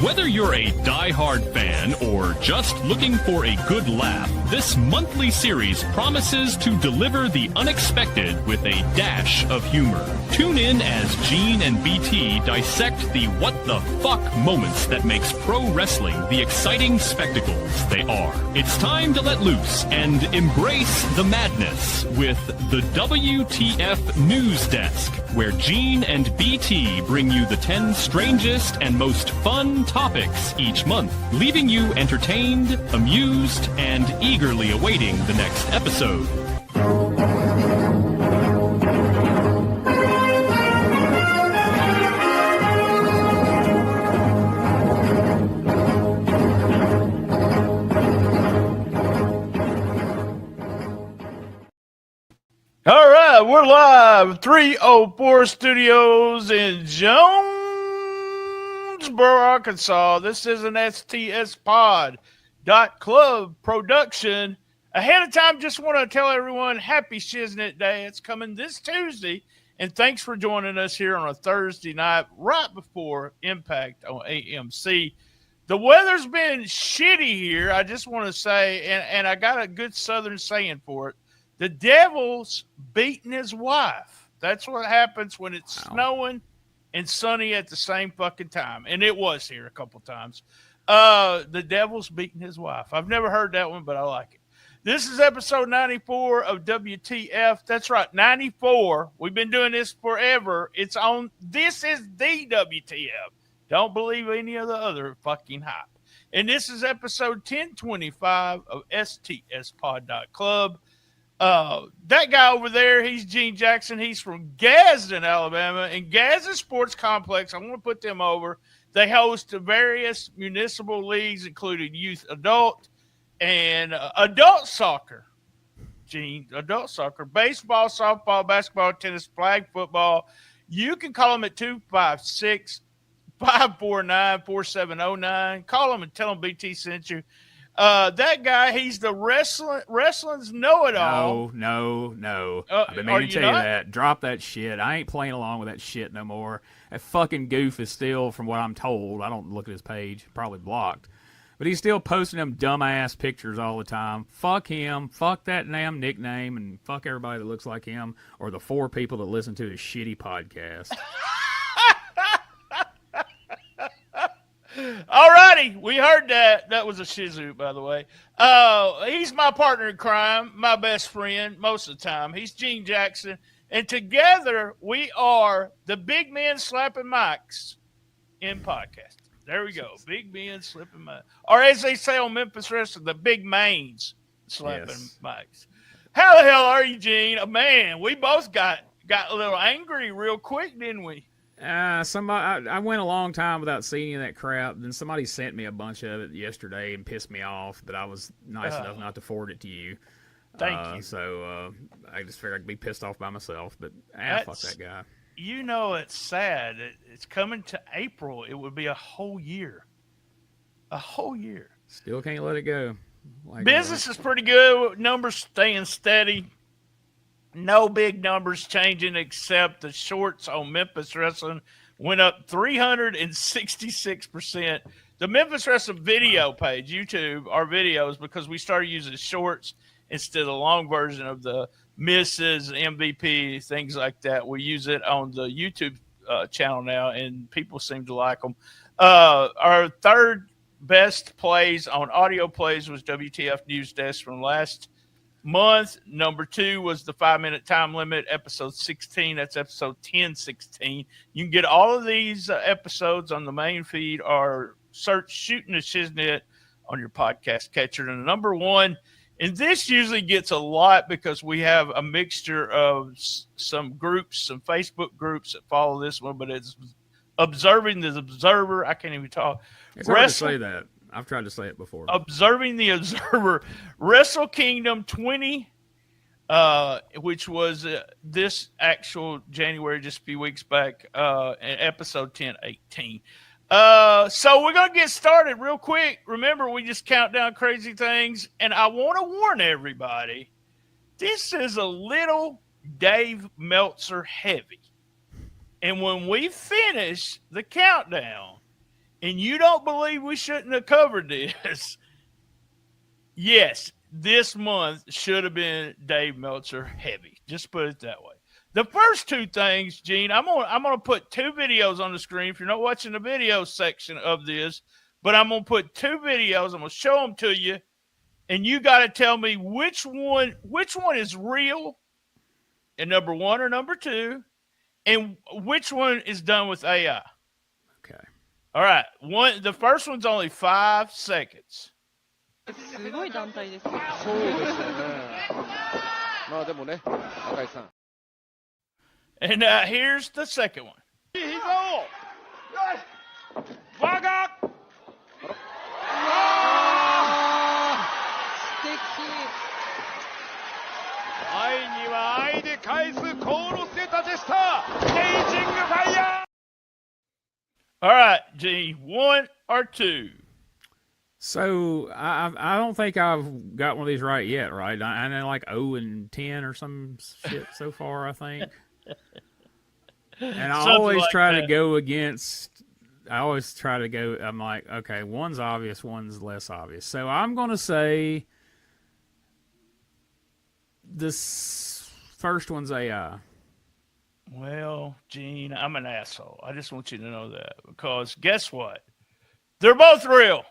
Whether you're a die-hard fan or just looking for a good laugh, this monthly series promises to deliver the unexpected with a dash of humor. Tune in as Gene and BT dissect the what-the-fuck moments that makes pro wrestling the exciting spectacles they are. It's time to let loose and embrace the madness with the WTF News Desk, where Gene and BT bring you the 10 strangest and most fun topics each month, leaving you entertained, amused, and eagerly awaiting the next episode. All right, we're live, 304 Studios in Jonesboro, Arkansas. This is an STSpod.club production. Ahead of time, just want to tell everyone happy Shiznit Day. It's coming this Tuesday, and thanks for joining us here on a Thursday night right before Impact on AMC. The weather's been shitty here, I just want to say, and I got a good Southern saying for it. The devil's beating his wife. That's what happens when it's snowing and sunny at the same fucking time. And it was here a couple times. The devil's beating his wife. I've never heard that one, but I like it. This is episode 94 of WTF. That's right, 94. We've been doing this forever. It's on. This is the WTF. Don't believe any of the other fucking hype. And this is episode 1025 of STSpod.club. That guy over there, he's Gene Jackson. He's from Gadsden, Alabama. And Gadsden Sports Complex, I want to put them over. They host various municipal leagues, including youth, adult, and adult soccer. Gene, adult soccer, baseball, softball, basketball, tennis, flag football. You can call them at 256-549-4709. Call them and tell them BT sent you. That guy, he's the wrestling's know-it-all. No. I've been meaning to tell you that. Drop that shit. I ain't playing along with that shit no more. That fucking goof is still, from what I'm told, I don't look at his page, probably blocked, but he's still posting them dumbass pictures all the time. Fuck him. Fuck that damn nickname, and fuck everybody that looks like him or the 4 people that listen to his shitty podcast. All righty, we heard that. That was a Shizu, by the way. He's my partner in crime, my best friend most of the time. He's Gene Jackson, and together we are the big men slapping mics in podcasting. There we go, big men slapping mics, or as they say on Memphis Wrestling, the big mains slapping mics. How the hell are you, Gene? Oh, man, we both got a little angry real quick, didn't we? I went a long time without seeing any of that crap. Then somebody sent me a bunch of it yesterday and pissed me off, but I was nice enough not to forward it to you. Thank you. So I just figured I'd be pissed off by myself, but fuck that guy. You know, it's sad. It's coming to April. It would be a whole year. A whole year. Still can't let it go. Business is pretty good. Numbers staying steady. No big numbers changing except the shorts on Memphis Wrestling went up 366%. The Memphis Wrestling video page, YouTube, our videos, because we started using shorts instead of the long version of the misses, MVP, things like that. We use it on the YouTube channel now, and people seem to like them. Our third best plays on audio plays was WTF News Desk from last month. Number 2 was the 5-minute time limit, episode 16. That's episode 1016. You can get all of these episodes on the main feed or search Shooting the Shiznit on your podcast catcher. And number 1, and this usually gets a lot because we have a mixture of some groups, some Facebook groups that follow this one, but it's Observing the Observer. I can't even talk. It's hard to say that. I've tried to say it before. Observing the Observer, Wrestle Kingdom 20, which was this actual January, just a few weeks back, episode 1018. So we're going to get started real quick. Remember, we just count down crazy things, and I want to warn everybody, this is a little Dave Meltzer heavy. And when we finish the countdown, and you don't believe we shouldn't have covered this, yes, this month should have been Dave Meltzer heavy. Just put it that way. The first two things, Gene, I'm gonna put two videos on the screen. If you're not watching the video section of this, but I'm gonna put two videos. I'm gonna show them to you, and you got to tell me which one is real, and number one or number two, and which one is done with AI. Okay. All right. The first one's only 5 seconds. すごい団体ですよ。そうですよね。まあでもね、赤井さん。 And here's the second one. 膝を。我が。素敵。愛には愛で返すコールセーターでした。レイジングファイヤー。 All right, Gene, 1 or 2? So I don't think I've got one of these right yet, right? I know like 0 and 10 or some shit so far, I think. And I always like try that. to go against. I always try to go. I'm like, okay, one's obvious, one's less obvious. So I'm gonna say this first one's AI. Well, Gene, I'm an asshole. I just want you to know that because guess what? They're both real.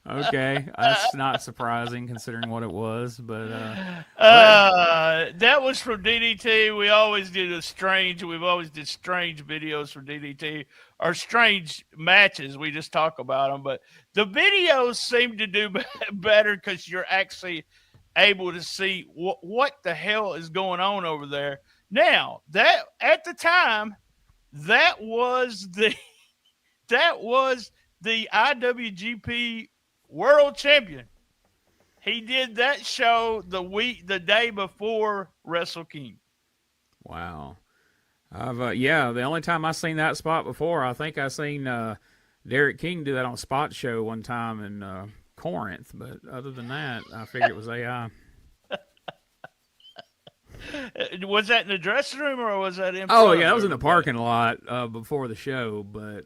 Okay, that's not surprising considering what it was, but that was from DDT. We always did strange videos for DDT or strange matches. We just talk about them, but the videos seem to do better because you're actually able to see what the hell is going on over there. Now, that at the time, that was the IWGP World Champion. He did that show the day before Wrestle King. wow. The only time I seen that spot before, I think I seen Derek King do that on a spot show one time in Corinth, but other than that, I figured it was AI. Was that in the dressing room or was that in? Oh yeah, that was in the parking lot before the show, but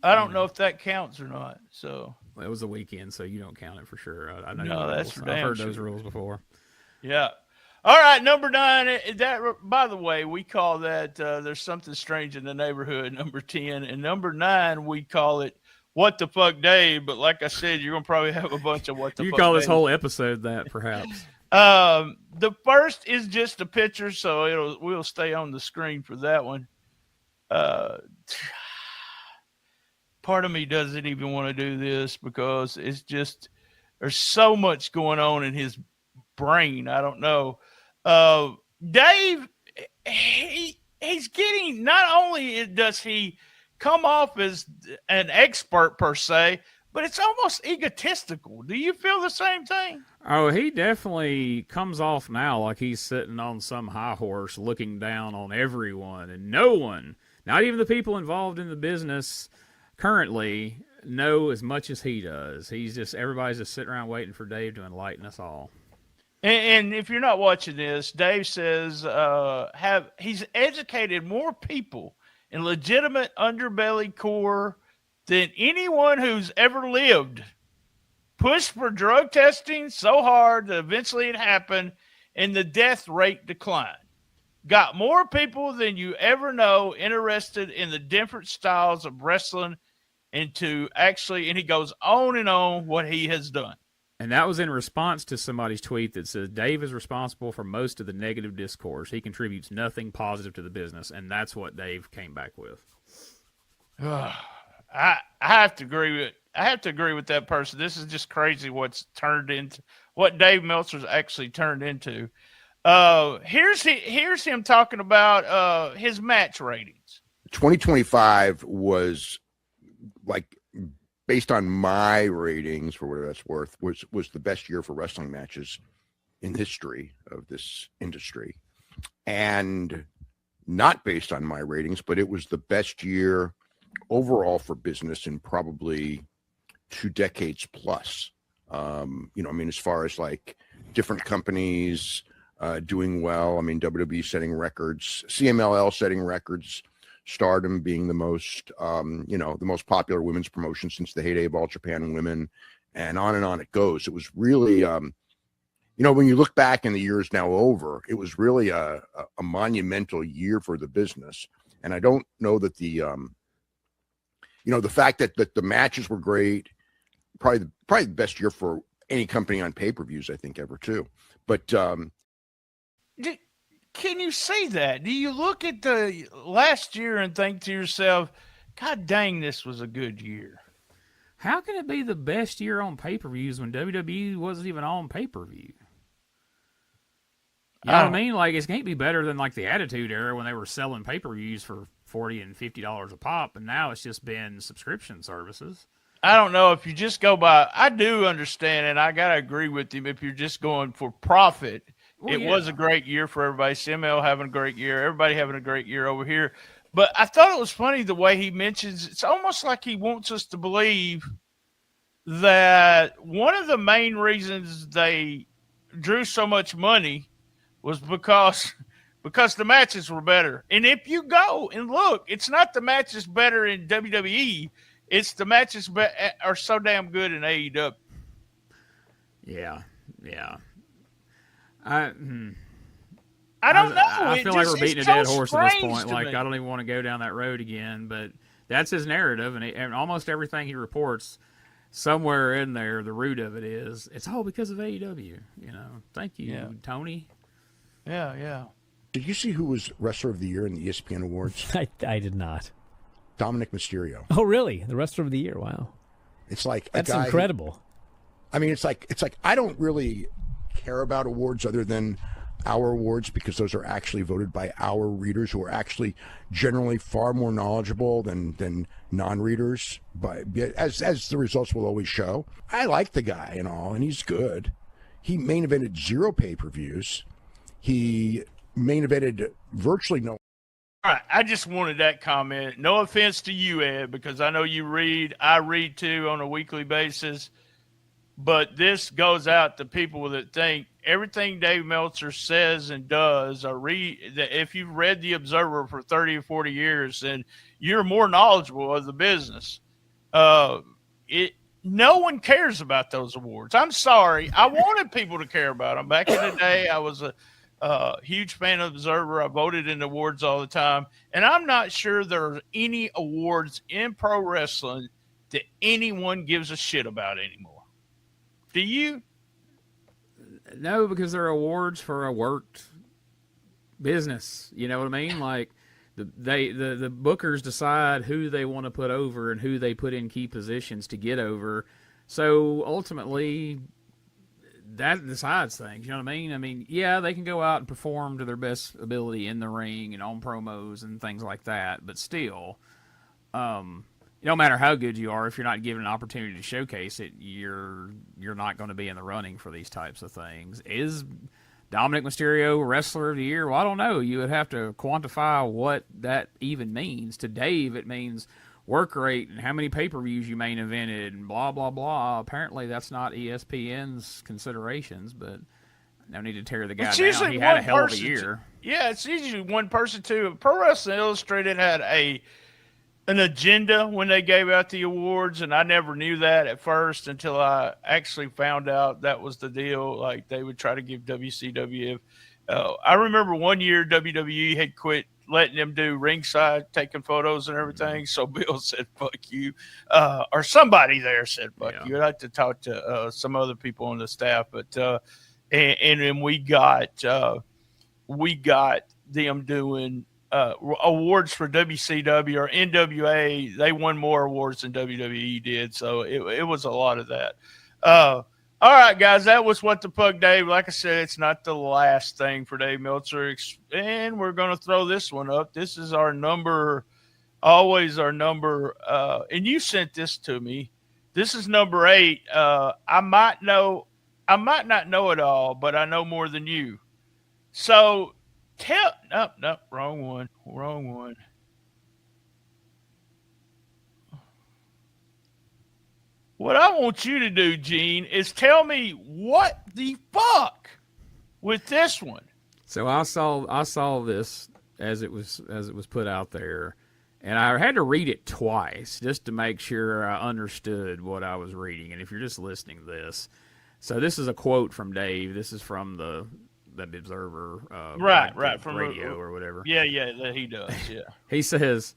I don't know if that counts or not. So it was a weekend, so you don't count it for sure. I know. No, that's for damn I've heard sure. those rules before. Yeah. All right, number 9. That, by the way, we call that "There's Something Strange in the Neighborhood." Number 10, and number 9 we call it "What the Fuck Dave." But like I said, you're gonna probably have a bunch of "What the You Fuck." call this Dave. whole episode that, perhaps. The first is just a picture, so we'll stay on the screen for that one. Part of me doesn't even want to do this because it's just there's so much going on in his brain. I don't know. Dave, he's getting, not only does he come off as an expert per se, but it's almost egotistical. Do you feel the same thing? Oh, he definitely comes off now like he's sitting on some high horse looking down on everyone, and no one, not even the people involved in the business currently, know as much as he does. Everybody's just sitting around waiting for Dave to enlighten us all. And if you're not watching this, Dave says he's educated more people in legitimate underbelly core than anyone who's ever lived. Pushed for drug testing so hard that eventually it happened and the death rate declined. Got more people than you ever know interested in the different styles of wrestling and he goes on and on what he has done. And that was in response to somebody's tweet that says Dave is responsible for most of the negative discourse. He contributes nothing positive to the business, and that's what Dave came back with. I have to agree with that person. This is just crazy what Dave Meltzer's actually turned into. Here's him talking about his match ratings. 2025 was like, based on my ratings, for whatever that's worth, was the best year for wrestling matches in history of this industry. And not based on my ratings, but it was the best year overall for business in probably 2 decades plus. As far as like different companies doing well, WWE setting records, CMLL setting records. Stardom being the most, the most popular women's promotion since the heyday of All Japan Women, and on it goes. It was really, when you look back in the years now over, it was really a monumental year for the business. And I don't know that the fact that the matches were great, probably the best year for any company on pay-per-views, I think, ever too. But can you see that? Do you look at the last year and think to yourself, God dang, this was a good year? How can it be the best year on pay-per-views when WWE wasn't even on pay-per-view? You know what I mean? Like, it can't be better than like the Attitude Era when they were selling pay-per-views for $40 and $50 a pop, and now it's just been subscription services. I don't know if you just go by. I do understand, and I gotta agree with him. If you're just going for profit, it was a great year for everybody. CML having a great year, everybody having a great year over here. But I thought it was funny the way he mentions. It's almost like he wants us to believe that one of the main reasons they drew so much money was because the matches were better. And if you go and look, it's not the matches better in WWE. It's the matches are so damn good in AEW. Yeah. I don't know. I feel like we're beating a dead horse at this point. Like, I don't even want to go down that road again. But that's his narrative, and almost everything he reports, somewhere in there, the root of it is, it's all because of AEW. Thank you, Tony. Yeah. Did you see who was Wrestler of the Year in the ESPN Awards? I did not. Dominic Mysterio. Oh, really? The Wrestler of the Year? Wow. It's like that's incredible. It's like I don't really care about awards other than our awards, because those are actually voted by our readers, who are actually generally far more knowledgeable than non-readers. But as the results will always show, I like the guy and all, and he's good. He main evented 0 pay-per-views. He main evented virtually no. All right, I just wanted that comment. No offense to you, Ed, because I know you read. I read too on a weekly basis. But this goes out to people that think everything Dave Meltzer says and does, if you've read The Observer for 30 or 40 years, then you're more knowledgeable of the business. No one cares about those awards. I'm sorry. I wanted people to care about them. Back in the day, I was a huge fan of Observer. I voted in awards all the time. And I'm not sure there are any awards in pro wrestling that anyone gives a shit about anymore. Do you? No, because they're awards for a worked business. You know what I mean? Like, the bookers decide who they want to put over and who they put in key positions to get over. So ultimately, that decides things. You know what I mean? Yeah, they can go out and perform to their best ability in the ring and on promos and things like that. But still, no matter how good you are, if you're not given an opportunity to showcase it, you're not going to be in the running for these types of things. Is Dominic Mysterio Wrestler of the Year? Well, I don't know. You would have to quantify what that even means. To Dave, it means work rate and how many pay-per-views you main evented and blah, blah, blah. Apparently, that's not ESPN's considerations, but no need to tear the guy down. He had a hell of a year. It's usually one person, too. Pro Wrestling Illustrated had an agenda when they gave out the awards, and I never knew that at first until I actually found out that was the deal. Like, they would try to give WCW. I remember one year WWE had quit letting them do ringside, taking photos and everything. So Bill said, fuck you. Or somebody there said, fuck you. I'd like to talk to some other people on the staff. But and then we got them doing awards for WCW or NWA. They won more awards than WWE did. So it was a lot of that. All right, guys, that was What the Puck Dave. Like I said, it's not the last thing for Dave Meltzer. And we're going to throw this one up. This is our number, always our number. And you sent this to me. This is number 8. I might not know it all, but I know more than you. So wrong one. What I want you to do, Gene, is tell me what the fuck with this one. So I saw this as it was put out there, And I had to read it twice just to make sure I understood what I was reading. And if you're just listening to this, so this is a quote from Dave. This is from the Observer, right from radio or whatever. Yeah, that he does. Yeah, he says,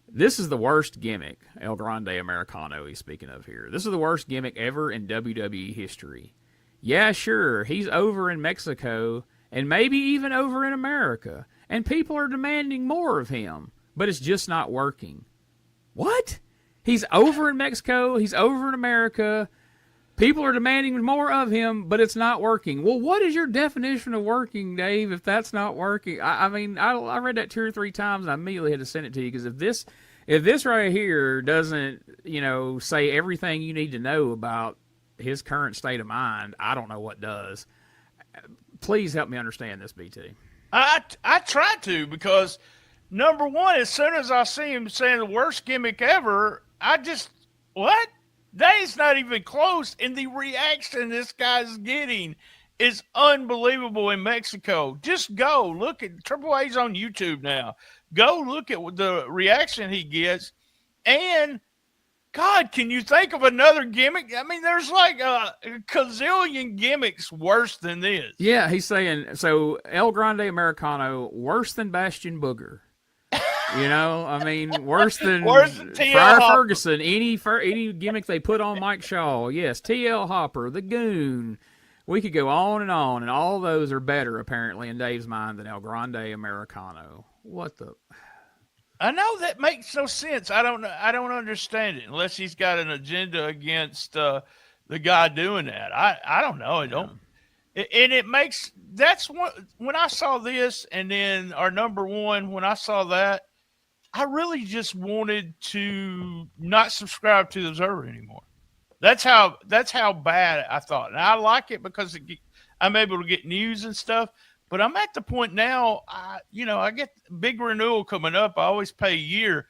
"This is the worst gimmick, El Grande Americano." He's speaking of here. This is the worst gimmick ever in WWE history. Yeah, sure, he's over in Mexico and maybe even over in America, and people are demanding more of him. But it's just not working. What? He's over in Mexico. He's over in America. People are demanding more of him, but it's not working. Well, what is your definition of working, Dave, if that's not working? I mean, I read that 2 or 3 times, and I immediately had to send it to you, because if this right here doesn't, say everything you need to know about his current state of mind, I don't know what does. Please help me understand this, BT. I try to, because number one, as soon as I see him saying the worst gimmick ever, I just, what? Dave's not even close. And the reaction this guy's getting is unbelievable in Mexico. Just go look at Triple A's on YouTube now. Go look at the reaction he gets. And God, can you think of another gimmick? I mean, there's like a gazillion gimmicks worse than this. Yeah, he's saying, so El Grande Americano, worse than Bastion Booger. I mean, worse than Friar Ferguson, any gimmick they put on Mike Shaw. Yes, T.L. Hopper, the Goon. We could go on, and all those are better, apparently, in Dave's mind than El Grande Americano. What the... I know that makes no sense. I don't understand it unless he's got an agenda against the guy doing that. I don't know. I don't. And it makes, that's what, when I saw this, and then our number one, when I saw that, I really just wanted to not subscribe to the Observer anymore. That's how bad I thought. And I like it because I'm able to get news and stuff. But I'm at the point now, I get big renewal coming up. I always pay a year.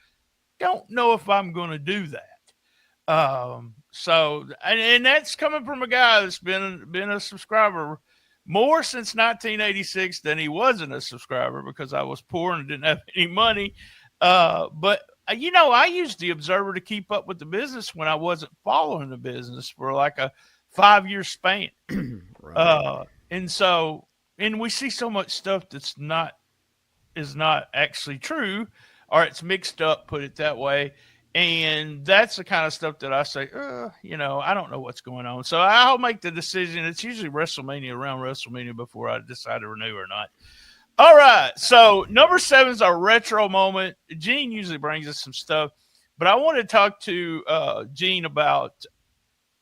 Don't know if I'm going to do that. So that's coming from a guy that's been a subscriber more since 1986 than he wasn't a subscriber, because I was poor and didn't have any money. But I used the Observer to keep up with the business when I wasn't following the business for like a 5-year span. Right. And we see so much stuff that's is not actually true, or it's mixed up, put it that way. And that's the kind of stuff that I say, I don't know what's going on. So I'll make the decision. It's usually around WrestleMania before I decide to renew or not. All right. So number 7 is our retro moment. Gene usually brings us some stuff, but I want to talk to Gene about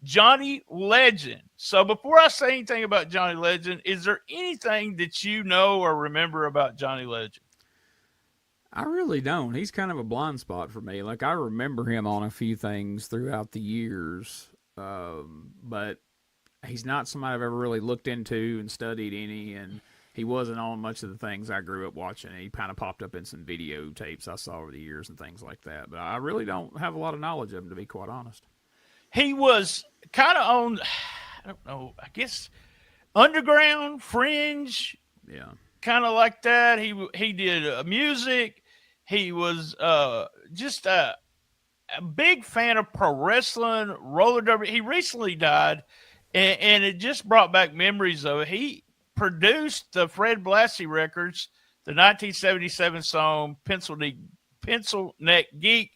Johnny Legend. So before I say anything about Johnny Legend, is there anything that you know or remember about Johnny Legend? I really don't. He's kind of a blind spot for me. Like, I remember him on a few things throughout the years, but he's not somebody I've ever really looked into and studied any, and he wasn't on much of the things I grew up watching. He kind of popped up in some videotapes I saw over the years and things like that, but I really don't have a lot of knowledge of him, to be quite honest. He was kind of on, I don't know, I guess, underground, fringe, yeah, kind of like that. He did music. He was just a big fan of pro wrestling, roller derby. He recently died, and it just brought back memories of it. He produced the Fred Blassie records, the 1977 song Pencil Neck Geek,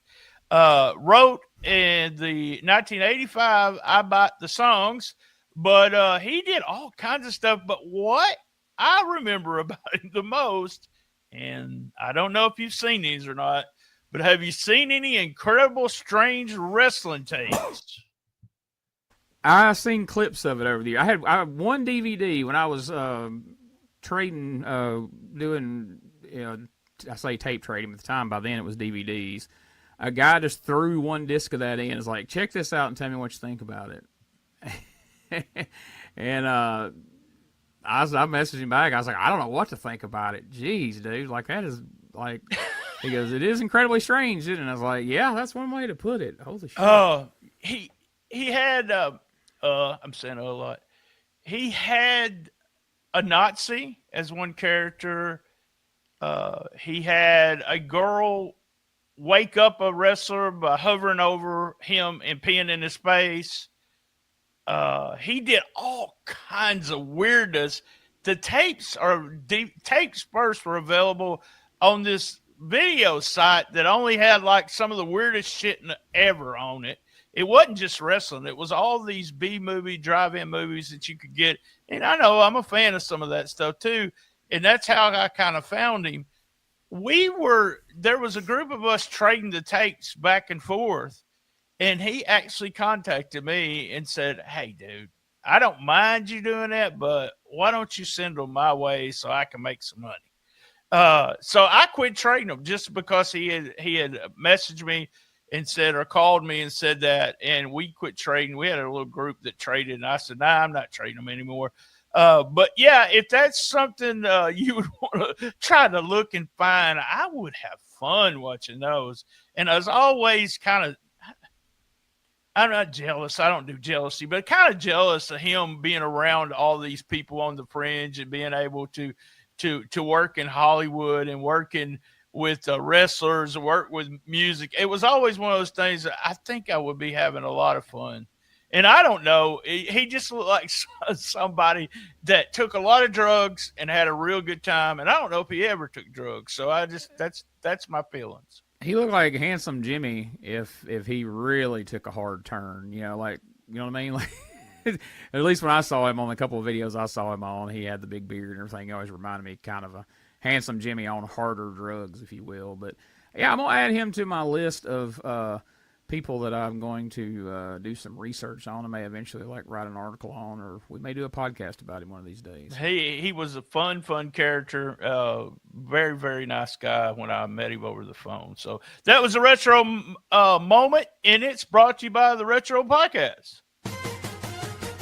wrote in the 1985 I Bought the Songs, but he did all kinds of stuff. But what I remember about him the most, and I don't know if you've seen these or not, but have you seen any incredible, strange wrestling tapes? I've seen clips of it over the year. I had one DVD when I was trading, doing, I say tape trading at the time. By then it was DVDs. A guy just threw one disc of that in and was like, check this out and tell me what you think about it. And I messaged him back. I was like, I don't know what to think about it. Jeez, dude. Like, that is, like, he goes, it is incredibly strange, isn't it? And I was like, yeah, that's one way to put it. Holy shit. He had, I'm saying a lot. He had a Nazi as one character. He had a girl wake up a wrestler by hovering over him and peeing in his face. He did all kinds of weirdness. The tapes first were available on this video site that only had like some of the weirdest shit ever on it. It wasn't just wrestling. It was all these B-movie, drive-in movies that you could get. And I know I'm a fan of some of that stuff too. And that's how I kind of found him. There was a group of us trading the tapes back and forth. And he actually contacted me and said, "Hey, dude, I don't mind you doing that, but why don't you send them my way so I can make some money?" So I quit trading them just because he had messaged me and said, or called me and said that, and we quit trading. We had a little group that traded, and I said, "Nah, I'm not trading them anymore." But yeah, if that's something you would want to try to look and find, I would have fun watching those. And I was always I'm not jealous. I don't do jealousy, but kind of jealous of him being around all these people on the fringe and being able to work in Hollywood and working with wrestlers and work with music. It was always one of those things that I think I would be having a lot of fun. And I don't know, he just looked like somebody that took a lot of drugs and had a real good time. And I don't know if he ever took drugs. So that's my feelings. He looked like Handsome Jimmy if he really took a hard turn, like, you know what I mean? Like, at least when I saw him on a couple of videos I saw him on, he had the big beard and everything. He always reminded me kind of a Handsome Jimmy on harder drugs, if you will. But yeah, I'm going to add him to my list of people that I'm going to do some research on. I may eventually write an article on, or we may do a podcast about him one of these days. He was a fun character. Very, very nice guy when I met him over the phone. So that was a retro moment, and it's brought to you by the Retro Podcast.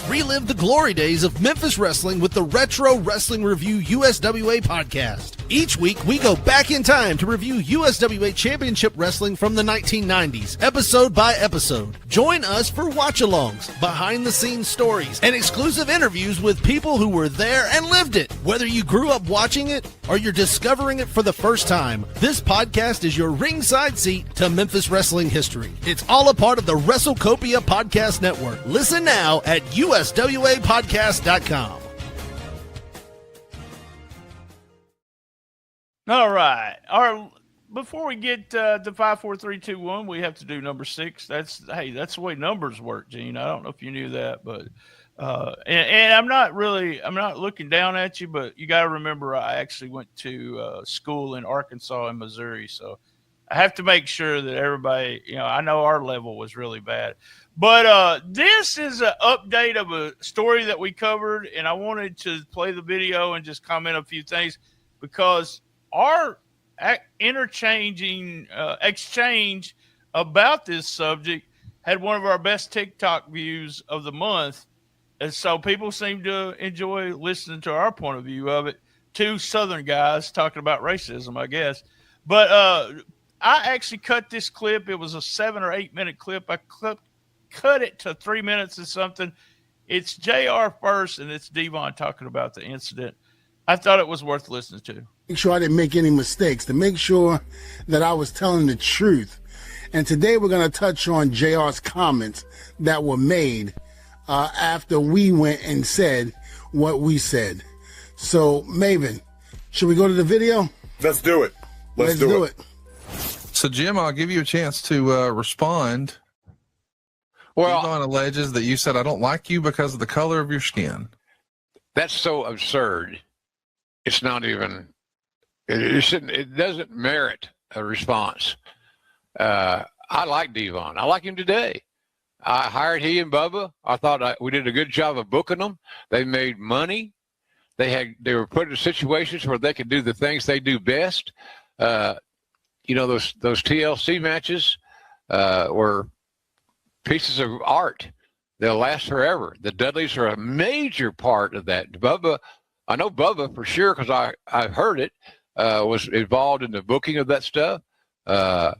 Relive the glory days of Memphis wrestling with the Retro Wrestling Review USWA podcast. Each week, we go back in time to review USWA Championship Wrestling from the 1990s, episode by episode. Join us for watch-alongs, behind-the-scenes stories, and exclusive interviews with people who were there and lived it. Whether you grew up watching it or you're discovering it for the first time, this podcast is your ringside seat to Memphis wrestling history. It's all a part of the WrestleCopia Podcast Network. Listen now at USWApodcast.com. All right. Before we get to 5, 4, 3, 2, 1, we have to do number 6. That's the way numbers work, Gene. I don't know if you knew that, but and I'm not looking down at you, but you got to remember I actually went to school in Arkansas and Missouri, so I have to make sure that everybody, I know our level was really bad. But this is an update of a story that we covered, and I wanted to play the video and just comment a few things because our exchange about this subject had one of our best TikTok views of the month. And so people seem to enjoy listening to our point of view of it. Two Southern guys talking about racism, I guess. But I actually cut this clip. It was a 7 or 8 minute clip. I cut it to 3 minutes or something. It's JR first, and it's Devon talking about the incident. I thought it was worth listening to. Make sure I didn't make any mistakes, to make sure that I was telling the truth. And today we're going to touch on JR's comments that were made after we went and said what we said. So, Maven, should we go to the video? Let's do it. Let's do it. So, Jim, I'll give you a chance to respond. Well, Devon alleges that you said, "I don't like you because of the color of your skin." that's so absurd. It's not even. It doesn't merit a response. I like Devon. I like him today. I hired he and Bubba. I thought we did a good job of booking them. They made money. They were put in situations where they could do the things they do best. Those TLC matches were pieces of art. They'll last forever. The Dudleys are a major part of that. Bubba, I know Bubba for sure because I've heard it, was involved in the booking of that stuff. I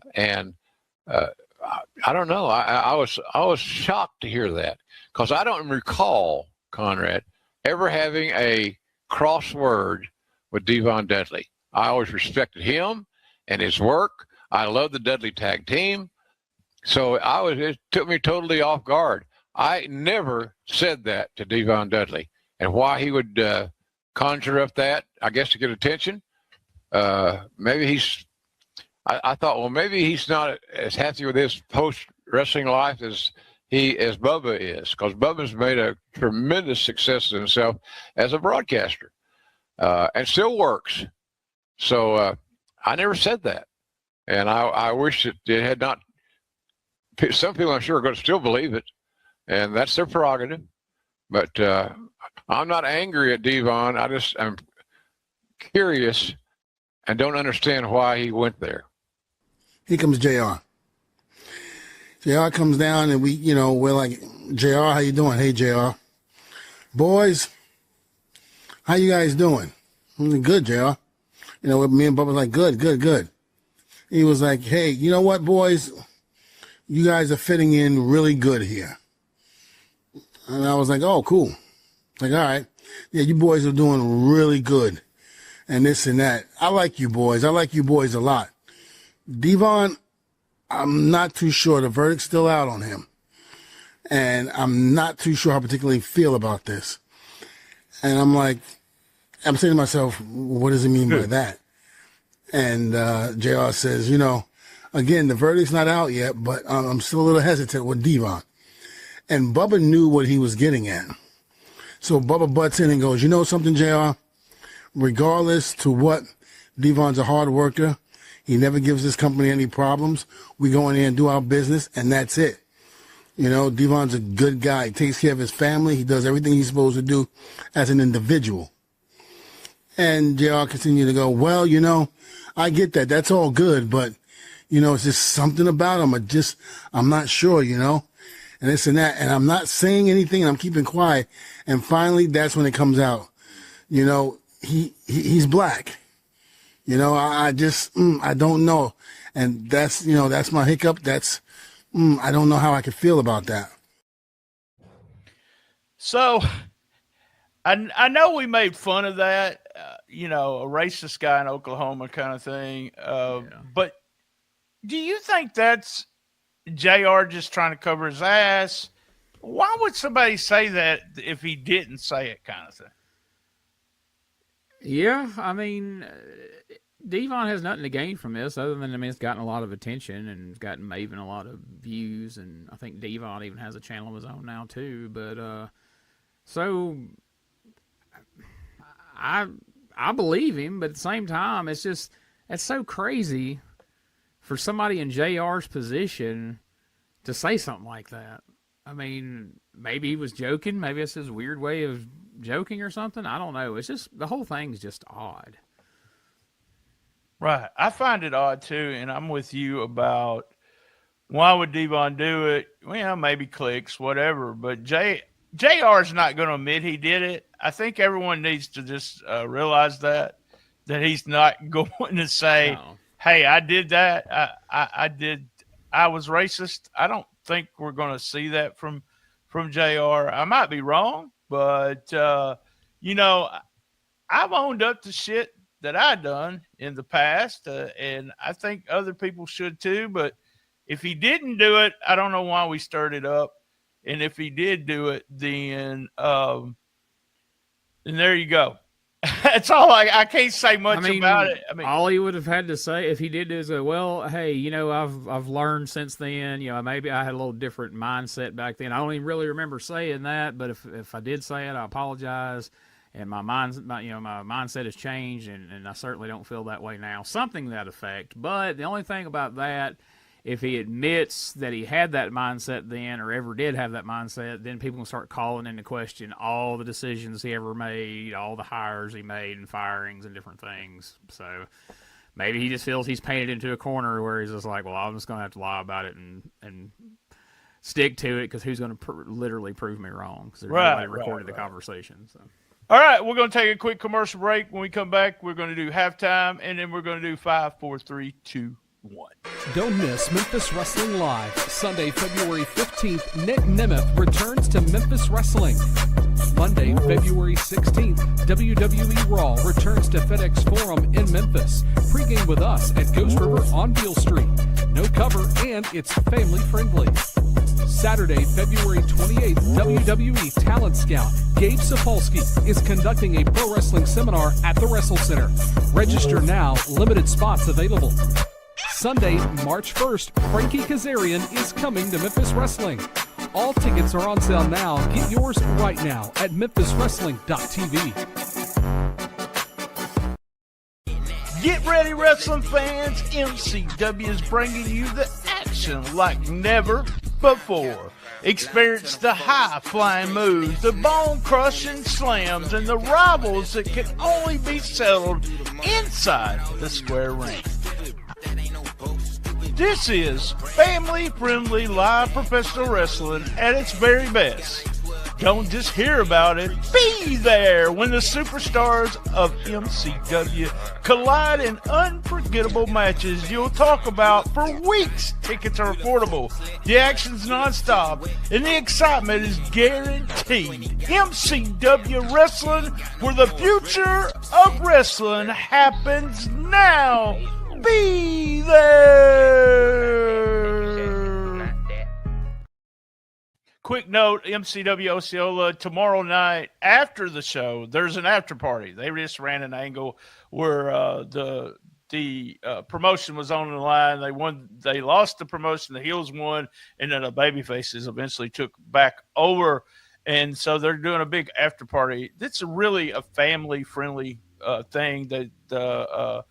don't know. I was shocked to hear that because I don't recall, Conrad, ever having a crossword with Devon Dudley. I always respected him and his work. I love the Dudley tag team. So it took me totally off guard. I never said that to Devon Dudley. And why he would conjure up that, I guess to get attention. Maybe I thought, well, maybe he's not as happy with his post-wrestling life as Bubba is, because Bubba's made a tremendous success of himself as a broadcaster and still works. So I never said that. And I wish it had not. Some people, I'm sure, are going to still believe it, and that's their prerogative. But I'm not angry at Devon. I'm curious and don't understand why he went there. Here comes JR. JR comes down, and we're like, JR, how you doing? Hey, JR. Boys, how you guys doing? I'm like, good, JR. Me and Bubba was like, good. He was like, hey, you know what, boys? You guys are fitting in really good here. And I was like, oh, cool. Like, all right. Yeah, you boys are doing really good. And this and that. I like you boys. I like you boys a lot. Devon, I'm not too sure. The verdict's still out on him. And I'm not too sure how I particularly feel about this. And I'm saying to myself, what does it mean by that? And JR says, again, the verdict's not out yet, but I'm still a little hesitant with Devon. And Bubba knew what he was getting at. So Bubba butts in and goes, you know something, JR? Regardless to what, Devon's a hard worker. He never gives this company any problems. We go in there and do our business, and that's it. Devon's a good guy. He takes care of his family. He does everything he's supposed to do as an individual. And JR continued to go, well, I get that. That's all good, but it's just something about him. I'm not sure, and this and that. And I'm not saying anything, and I'm keeping quiet. And finally, that's when it comes out. He's black. I don't know. And that's my hiccup. I don't know how I could feel about that. So I know we made fun of that, a racist guy in Oklahoma kind of thing. But do you think that's JR just trying to cover his ass? Why would somebody say that if he didn't say it, kind of thing? Yeah, I mean, Devon has nothing to gain from this other than, it's gotten a lot of attention and it's gotten Maven a lot of views, and I think Devon even has a channel of his own now too. But so I believe him, but at the same time, it's so crazy for somebody in JR's position to say something like that. I mean, maybe he was joking. Maybe it's his weird way of joking or something. I don't know. It's just, the whole thing's just odd. Right. I find it odd too, and I'm with you about why would Devon do it? Well, maybe clicks, whatever. But JR's not going to admit he did it. I think everyone needs to just realize that he's not going to say, no. Hey, I did that. I was racist. I don't think we're going to see that from JR. I might be wrong, but, I've owned up to shit that I done in the past, and I think other people should too. But if he didn't do it, I don't know why we stirred it up. And if he did do it, then there you go. That's all. I can't say much about it. All he would have had to say if he did is, well, hey, I've learned since then. Maybe I had a little different mindset back then. I don't even really remember saying that, but if I did say it, I apologize. And my mindset has changed, and I certainly don't feel that way now. Something to that effect. But the only thing about that, if he admits that he had that mindset then, or ever did have that mindset, then people will start calling into question all the decisions he ever made, all the hires he made and firings and different things. So maybe he just feels he's painted into a corner where he's just like, well, I'm just going to have to lie about it and stick to it, because who's going to literally prove me wrong? Because nobody recorded the conversation. So. All right, we're going to take a quick commercial break. When we come back, we're going to do halftime, and then we're going to do 5, 4, 3, 2, 1. Don't miss Memphis Wrestling Live. Sunday, February 15th, Nick Nemeth returns to Memphis Wrestling. Monday, February 16th, WWE Raw returns to FedEx Forum in Memphis. Pre-game with us at Ghost River on Beale Street. No cover and it's family friendly. Saturday, February 28th, WWE Talent Scout Gabe Sapolsky is conducting a pro wrestling seminar at the Wrestle Center. Register now, limited spots available. Sunday, March 1st, Frankie Kazarian is coming to Memphis Wrestling. All tickets are on sale now. Get yours right now at memphiswrestling.tv. Get ready, wrestling fans. MCW is bringing you the action like never before. Experience the high-flying moves, the bone-crushing slams, and the rivals that can only be settled inside the square ring. This is family-friendly live professional wrestling at its very best. Don't just hear about it. Be there when the superstars of MCW collide in unforgettable matches you'll talk about for weeks. Tickets are affordable. The action's nonstop, and the excitement is guaranteed. MCW Wrestling, where the future of wrestling happens now. Be there. Quick note, MCW Osceola, tomorrow night after the show, there's an after party. They just ran an angle where the promotion was on the line. They lost the promotion. The heels won, and then the babyfaces eventually took back over. And so they're doing a big after party. It's really a family-friendly thing that the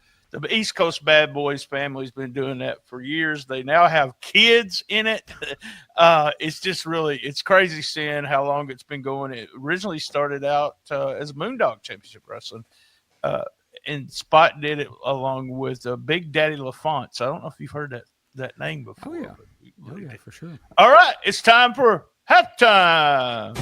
East Coast Bad Boys family's been doing that for years. They now have kids in it. It's just really, it's crazy seeing how long it's been going. It originally started out as Moondog Championship Wrestling, and Spot did it along with Big Daddy LaFont. So I don't know if you've heard that name before. Oh, yeah, for sure. All right, it's time for halftime.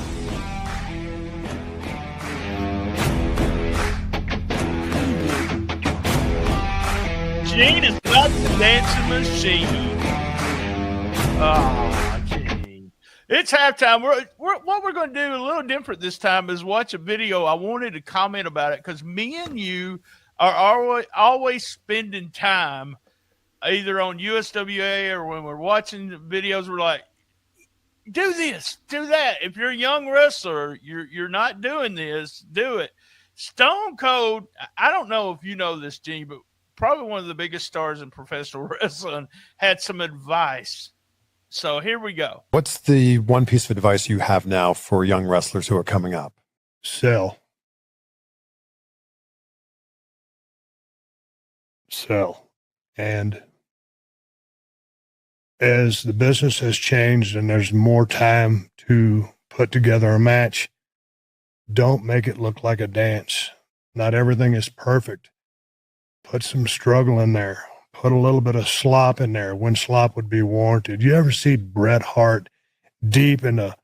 Gene is not the dancing machine. Oh, Gene. It's halftime. What we're going to do a little different this time is watch a video. I wanted to comment about it because me and you are always spending time either on USWA or when we're watching videos, we're like, do this, do that. If you're a young wrestler, you're not doing this, do it. Stone Cold, I don't know if you know this, Gene, but probably one of the biggest stars in professional wrestling, had some advice. So here we go. What's the one piece of advice you have now for young wrestlers who are coming up? Sell. And as the business has changed and there's more time to put together a match, don't make it look like a dance. Not everything is perfect. Put some struggle in there. Put a little bit of slop in there when slop would be warranted. You ever see Bret Hart deep in a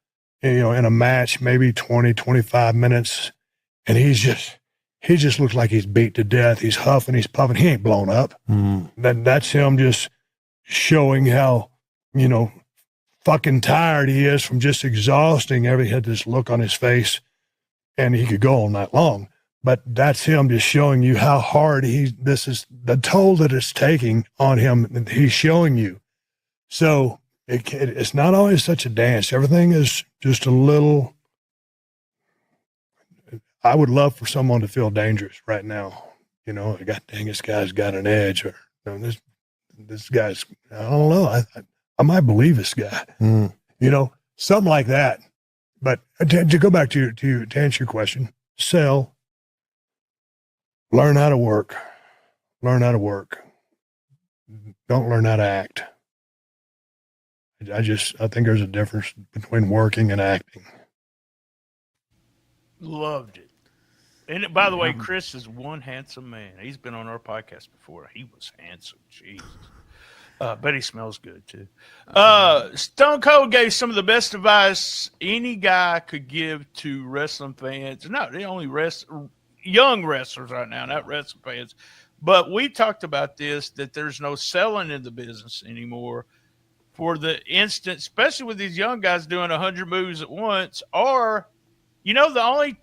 match, maybe 20, 25 minutes, and he just looks like he's beat to death. He's huffing, he's puffing. He ain't blown up. That's him just showing how, fucking tired he is from just exhausting. He had this look on his face, and he could go all night long. But that's him just showing you how hard this is the toll that it's taking on him. He's showing you. So it's not always such a dance. Everything is just a little. I would love for someone to feel dangerous right now. God dang, this guy's got an edge, or this guy's. I don't know. I might believe this guy. Something like that. But to go back to answer your question, sell. Learn how to work. Learn how to work. Don't learn how to act. I think there's a difference between working and acting. Loved it. And by the way, Chris is one handsome man. He's been on our podcast before. He was handsome. Jesus. Bet he smells good too. Stone Cold gave some of the best advice any guy could give to wrestling fans. No, they only young wrestlers right now, not wrestling fans. But we talked about this, that there's no selling in the business anymore. For the instance, especially with these young guys doing 100 moves at once, or, You know, the only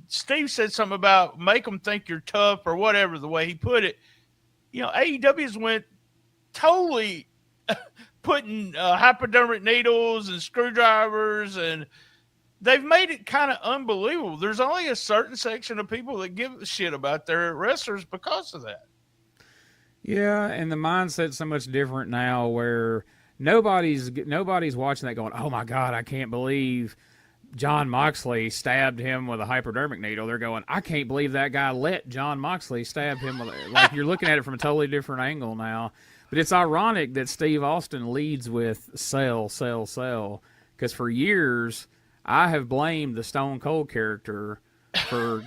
Steve said something about make them think you're tough or whatever the way he put it. You know, AEW's went totally putting hypodermic needles and screwdrivers, and they've made it kind of unbelievable. There's only a certain section of people that give a shit about their wrestlers because of that. Yeah, and the mindset's so much different now where nobody's watching that going, oh my God, I can't believe John Moxley stabbed him with a hypodermic needle. They're going, I can't believe that guy let John Moxley stab him with like you're looking at it from a totally different angle now. But it's ironic that Steve Austin leads with sell, sell, sell. Because for years, I have blamed the Stone Cold character for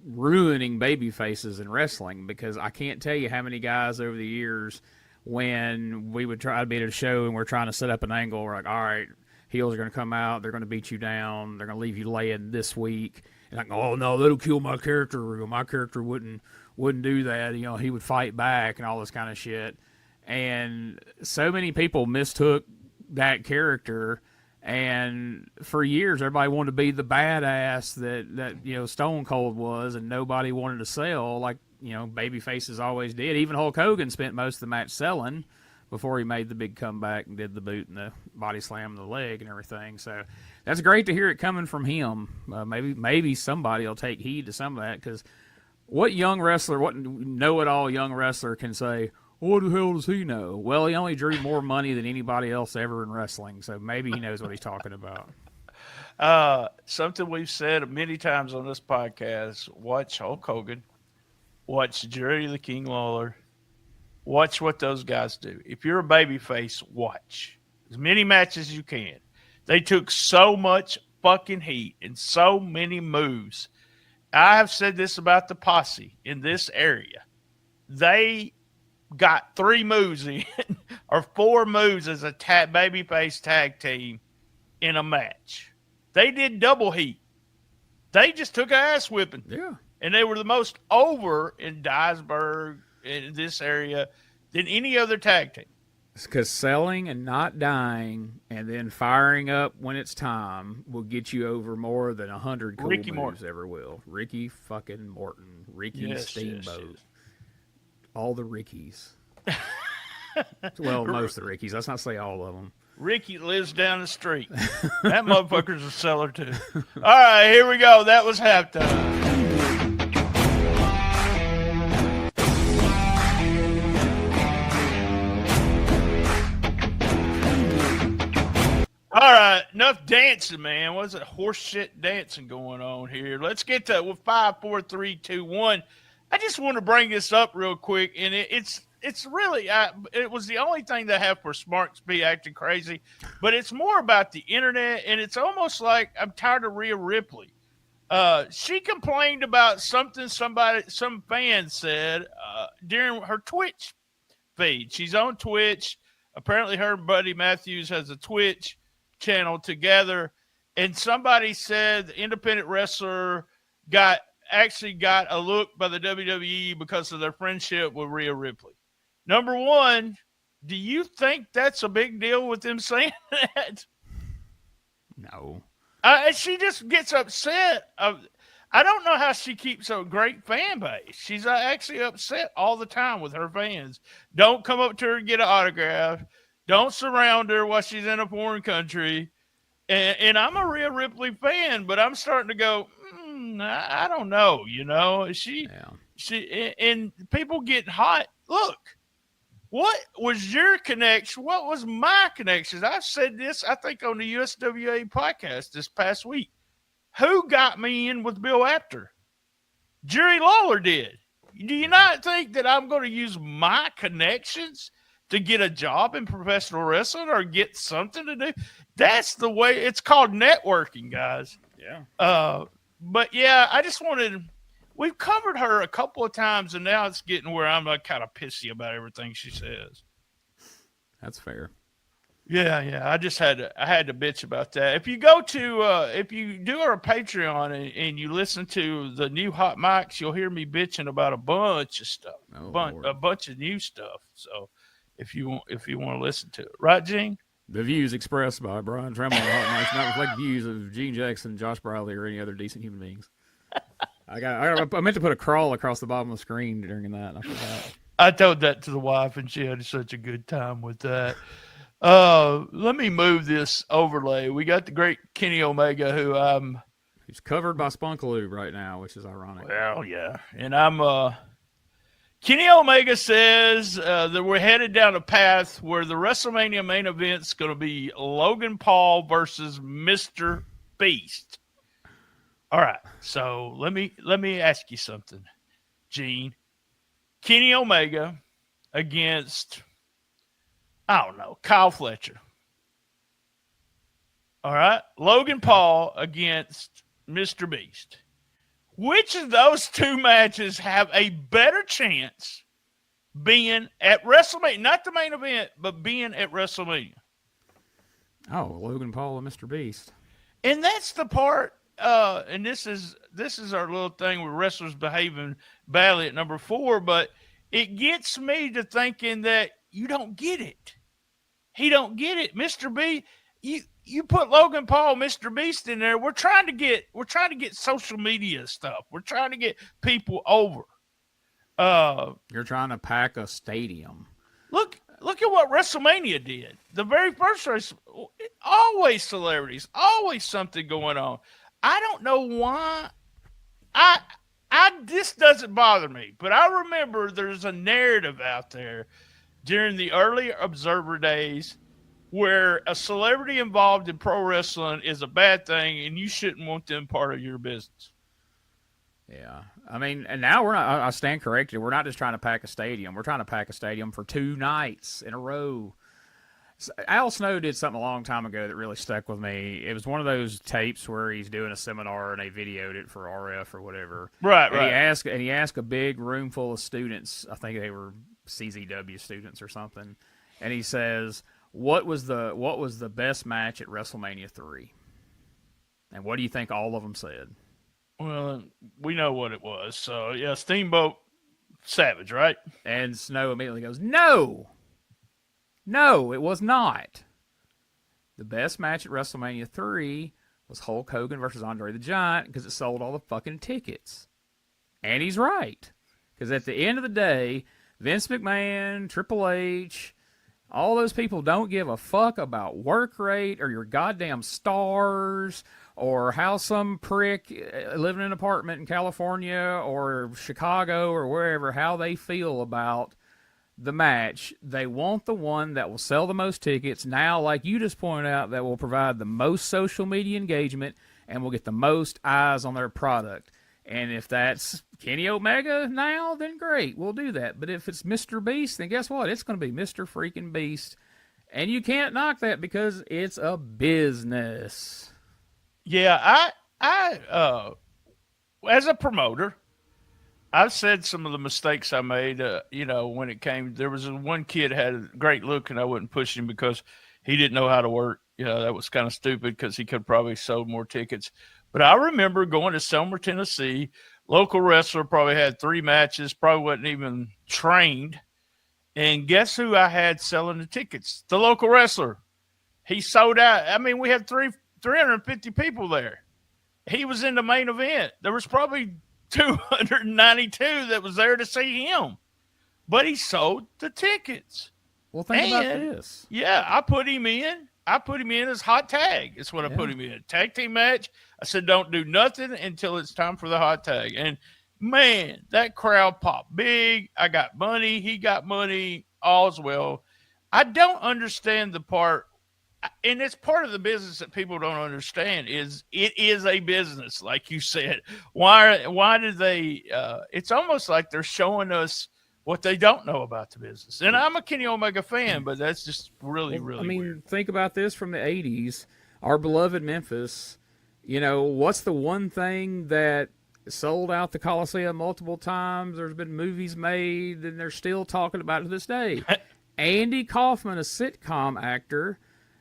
ruining baby faces in wrestling, because I can't tell you how many guys over the years, when we would try to be at a show and we're trying to set up an angle, we're like, all right, heels are going to come out, they're going to beat you down, they're going to leave you laying this week. And I go, oh no, that'll kill my character. My character wouldn't do that. You know, he would fight back and all this kind of shit. And so many people mistook that character. And for years, everybody wanted to be the badass that you know Stone Cold was, and nobody wanted to sell like, you know, baby faces always did. Even Hulk Hogan spent most of the match selling before he made the big comeback and did the boot and the body slam and the leg and everything. So that's great to hear it coming from him. Maybe somebody will take heed to some of that, because what know-it-all young wrestler can say, what the hell does he know? Well, he only drew more money than anybody else ever in wrestling, so maybe he knows what he's talking about. Something we've said many times on this podcast, watch Hulk Hogan, watch Jerry the King Lawler, watch what those guys do. If you're a babyface, watch as many matches as you can. They took so much fucking heat and so many moves. I have said this about the Posse in this area. They got 3 moves in or 4 moves as a babyface tag team in a match. They did double heat. They just took an ass whipping. Yeah. And they were the most over in Duisburg, in this area, than any other tag team. It's because selling and not dying and then firing up when it's time will get you over more than 100 cool Ricky moves Morton. ever will. Ricky fucking Morton. Ricky Yes, Steamboat. yes. All the Rickies. Well, most of the Rickies. Let's not say all of them. Ricky lives down the street. That motherfucker's a seller, too. All right, here we go. That was halftime. All right, enough dancing, man. What's it horse shit dancing going on here? Let's get to with 5, 4, 3, 2, 1. I just want to bring this up real quick, and it's really it was the only thing that happened for Smarks be acting crazy, but it's more about the internet, and it's almost like I'm tired of Rhea Ripley. She complained about something some fan said during her Twitch feed. She's on Twitch. Apparently, her buddy Matthews has a Twitch channel together, and somebody said the independent wrestler actually got a look by the WWE because of their friendship with Rhea Ripley. Number one, do you think that's a big deal with them saying that? No. She just gets upset. I don't know how she keeps a great fan base. She's actually upset all the time with her fans. Don't come up to her and get an autograph. Don't surround her while she's in a foreign country. And I'm a Rhea Ripley fan, but I'm starting to go, I don't know, you know. She and people get hot. Look, what was your connection? What was my connection? I've said this, I think, on the USWA podcast this past week. Who got me in with Bill Apter? Jerry Lawler did. Do you not think that I'm going to use my connections to get a job in professional wrestling or get something to do? That's the way. It's called networking, guys. Yeah. But yeah, I just wanted. We've covered her a couple of times, and now it's getting where I'm like kind of pissy about everything she says. That's fair. Yeah. I had to bitch about that. If you go to if you do our Patreon and you listen to the new hot mics, you'll hear me bitching about a bunch of stuff, a bunch of new stuff. So if you want to listen to it, right, Gene? The views expressed by Brian Trammell and Hot Mics not reflect views of Gene Jackson, Josh Briley, or any other decent human beings. I meant to put a crawl across the bottom of the screen during that. I forgot. I told that to the wife, and she had such a good time with that. Let me move this overlay. We got the great Kenny Omega, he's covered by Spunkaloo right now, which is ironic. Well, yeah, and Kenny Omega says that we're headed down a path where the WrestleMania main event's going to be Logan Paul versus Mr. Beast. All right, so let me ask you something, Gene. Kenny Omega against, I don't know, Kyle Fletcher. All right, Logan Paul against Mr. Beast. Which of those two matches have a better chance being at WrestleMania? Not the main event, but being at WrestleMania. Oh, Logan Paul and Mr. Beast. And that's the part, and this is our little thing with wrestlers behaving badly at number 4, but it gets me to thinking that you don't get it. He don't get it. Mr. B, you put Logan Paul, Mr. Beast in there. We're trying to get social media stuff. We're trying to get people over. You're trying to pack a stadium. Look at what WrestleMania did. The very first race, always celebrities, always something going on. I don't know why. This doesn't bother me, but I remember there's a narrative out there during the early Observer days where a celebrity involved in pro wrestling is a bad thing and you shouldn't want them part of your business. Yeah. I mean, and now we're not, I stand corrected. We're not just trying to pack a stadium. We're trying to pack a stadium for 2 nights in a row. Al Snow did something a long time ago that really stuck with me. It was one of those tapes where he's doing a seminar and they videoed it for RF or whatever. Right. He asked a big room full of students. I think they were CZW students or something. And he says, What was the best match at WrestleMania 3? And what do you think all of them said? Well, we know what it was. So, yeah, Steamboat Savage, right? And Snow immediately goes, No, it was not. The best match at WrestleMania 3 was Hulk Hogan versus Andre the Giant because it sold all the fucking tickets. And he's right. Because at the end of the day, Vince McMahon, Triple H, all those people don't give a fuck about work rate or your goddamn stars or how some prick living in an apartment in California or Chicago or wherever, how they feel about the match. They want the one that will sell the most tickets. Now, like you just pointed out, that will provide the most social media engagement and will get the most eyes on their product. And if that's Kenny Omega now, then great, we'll do that. But if it's Mr. Beast, then guess what? It's going to be Mr. freaking Beast. And you can't knock that because it's a business. Yeah, I as a promoter, I've said some of the mistakes I made, when it came. There was one kid had a great look, and I wouldn't push him because he didn't know how to work. That was kind of stupid because he could probably sold more tickets. But I remember going to Selmer, Tennessee. Local wrestler probably had 3 matches, probably wasn't even trained. And guess who I had selling the tickets? The local wrestler. He sold out. I mean, we had 350 people there. He was in the main event. There was probably 292 that was there to see him. But he sold the tickets. Well, think about this. Yeah, I put him in. As hot tag. It's what I put him in. Tag team match. I said, don't do nothing until it's time for the hot tag. And, man, that crowd popped big. I got money. He got money. All's well. I don't understand the part, and it's part of the business that people don't understand, is it is a business, like you said. Why do they it's almost like they're showing us what they don't know about the business. And I'm a Kenny Omega fan, but that's just really weird. Think about this from the 80s. Our beloved Memphis, what's the one thing that sold out the Coliseum multiple times? There's been movies made, and they're still talking about it to this day. Andy Kaufman, a sitcom actor,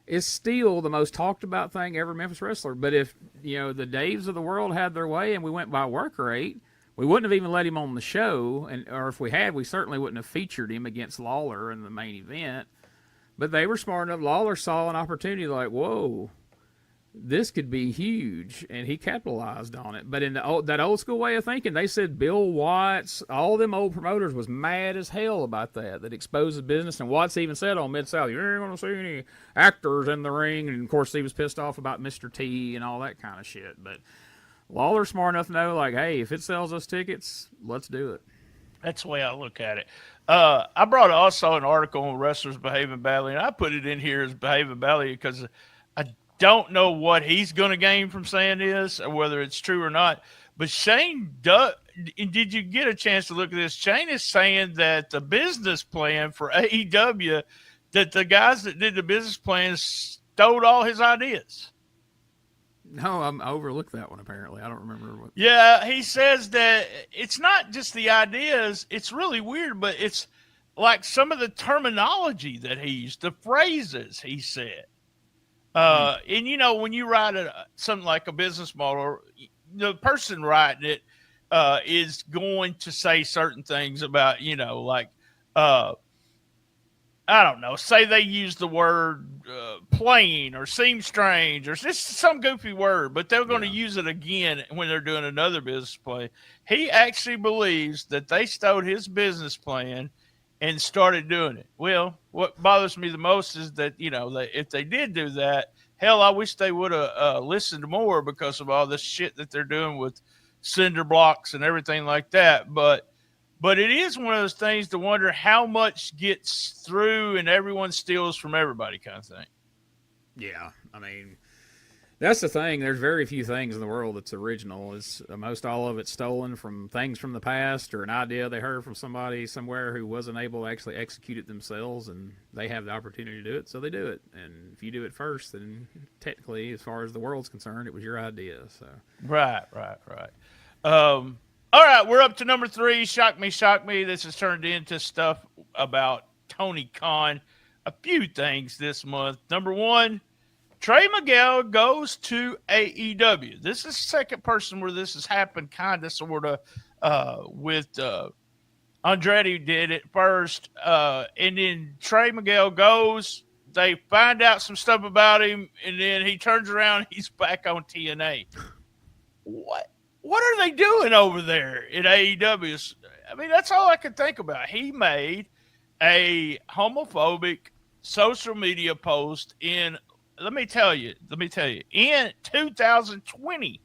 is still the most talked about thing ever Memphis wrestler. But if, the Daves of the world had their way and we went by work rate, we wouldn't have even let him on the show, or if we had, we certainly wouldn't have featured him against Lawler in the main event. But they were smart enough. Lawler saw an opportunity like, whoa, this could be huge, and he capitalized on it. But in that old school way of thinking, they said Bill Watts, all them old promoters was mad as hell about that exposed the business. And Watts even said on Mid-South, you ain't going to see any actors in the ring. And, of course, he was pissed off about Mr. T and all that kind of shit. But Lawler's smart enough to know, like, hey, if it sells us tickets, let's do it. That's the way I look at it. I brought also an article on wrestlers behaving badly, and I put it in here as behaving badly because I don't know what he's going to gain from saying this or whether it's true or not. But Shane, did you get a chance to look at this? Shane is saying that the business plan for AEW, that the guys that did the business plan stole all his ideas. No, I overlooked that one, apparently. I don't remember what. Yeah, he says that it's not just the ideas. It's really weird, but it's like some of the terminology that he used, the phrases he said. And, you know, when you write something like a business model, the person writing it is going to say certain things about, you know, like, I don't know, say they use the word plain or seem strange or just some goofy word, but they're going to use it again when they're doing another business plan. He actually believes that they stole his business plan and started doing it. Well, what bothers me the most is that, you know, if they did do that, hell, I wish they would have listened more because of all this shit that they're doing with cinder blocks and everything like that. But it is one of those things to wonder how much gets through and everyone steals from everybody kind of thing. Yeah, I mean, that's the thing. There's very few things in the world that's original. It's most all of it's stolen from things from the past or an idea they heard from somebody somewhere who wasn't able to actually execute it themselves, and they have the opportunity to do it, so they do it. And if you do it first, then technically, as far as the world's concerned, it was your idea. So Right. All right, we're up to number 3. Shock me. This has turned into stuff about Tony Khan. A few things this month. Number 1, Trey Miguel goes to AEW. This is the second person where this has happened, kind of, sort of, with Andretti did it first. And then Trey Miguel goes. They find out some stuff about him, and then he turns around. He's back on TNA. What are they doing over there at AEW? I mean, that's all I could think about. He made a homophobic social media post in, let me tell you, in 2020.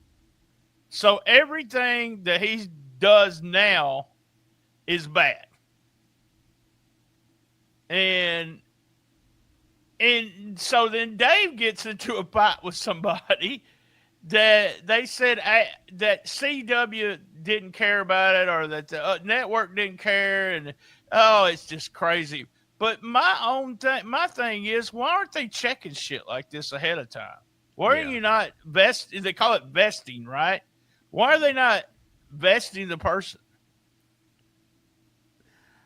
So everything that he does now is bad. And so then Dave gets into a fight with somebody that they said that CW didn't care about it, or that the network didn't care, and it's just crazy. But my thing is, why aren't they checking shit like this ahead of time? Why are you not they call it vesting, right? Why are they not vesting the person?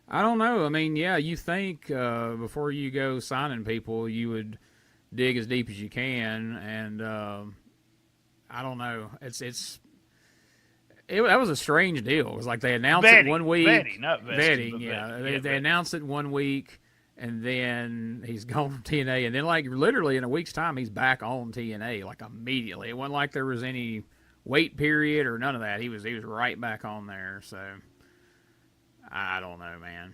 I don't know. I mean, yeah, you think before you go signing people, you would dig as deep as you can, and I don't know. That was a strange deal. It was like they announced it one week. Vetting, yeah. They announced it 1 week, and then he's gone from TNA, and then like literally in a week's time, he's back on TNA like immediately. It wasn't like there was any wait period or none of that. He was right back on there. So I don't know, man.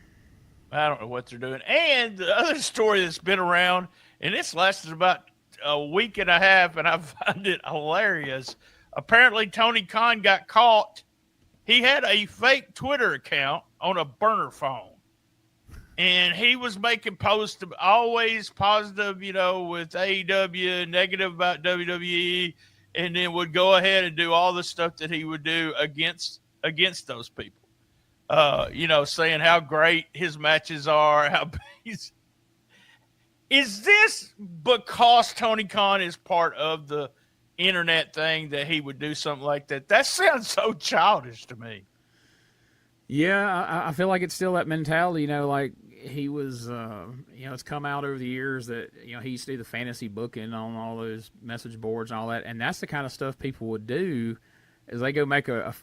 I don't know what they're doing. And the other story that's been around, and it's lasted about a week and a half, and I find it hilarious. Apparently, Tony Khan got caught. He had a fake Twitter account on a burner phone, and he was making posts always positive, with AEW, negative about WWE, and then would go ahead and do all the stuff that he would do against those people. Saying how great his matches are, how he's. Is this because Tony Khan is part of the internet thing that he would do something like that? That sounds so childish to me. Yeah, I feel like it's still that mentality, like he was, it's come out over the years that, he used to do the fantasy booking on all those message boards and all that. And that's the kind of stuff people would do is they go make a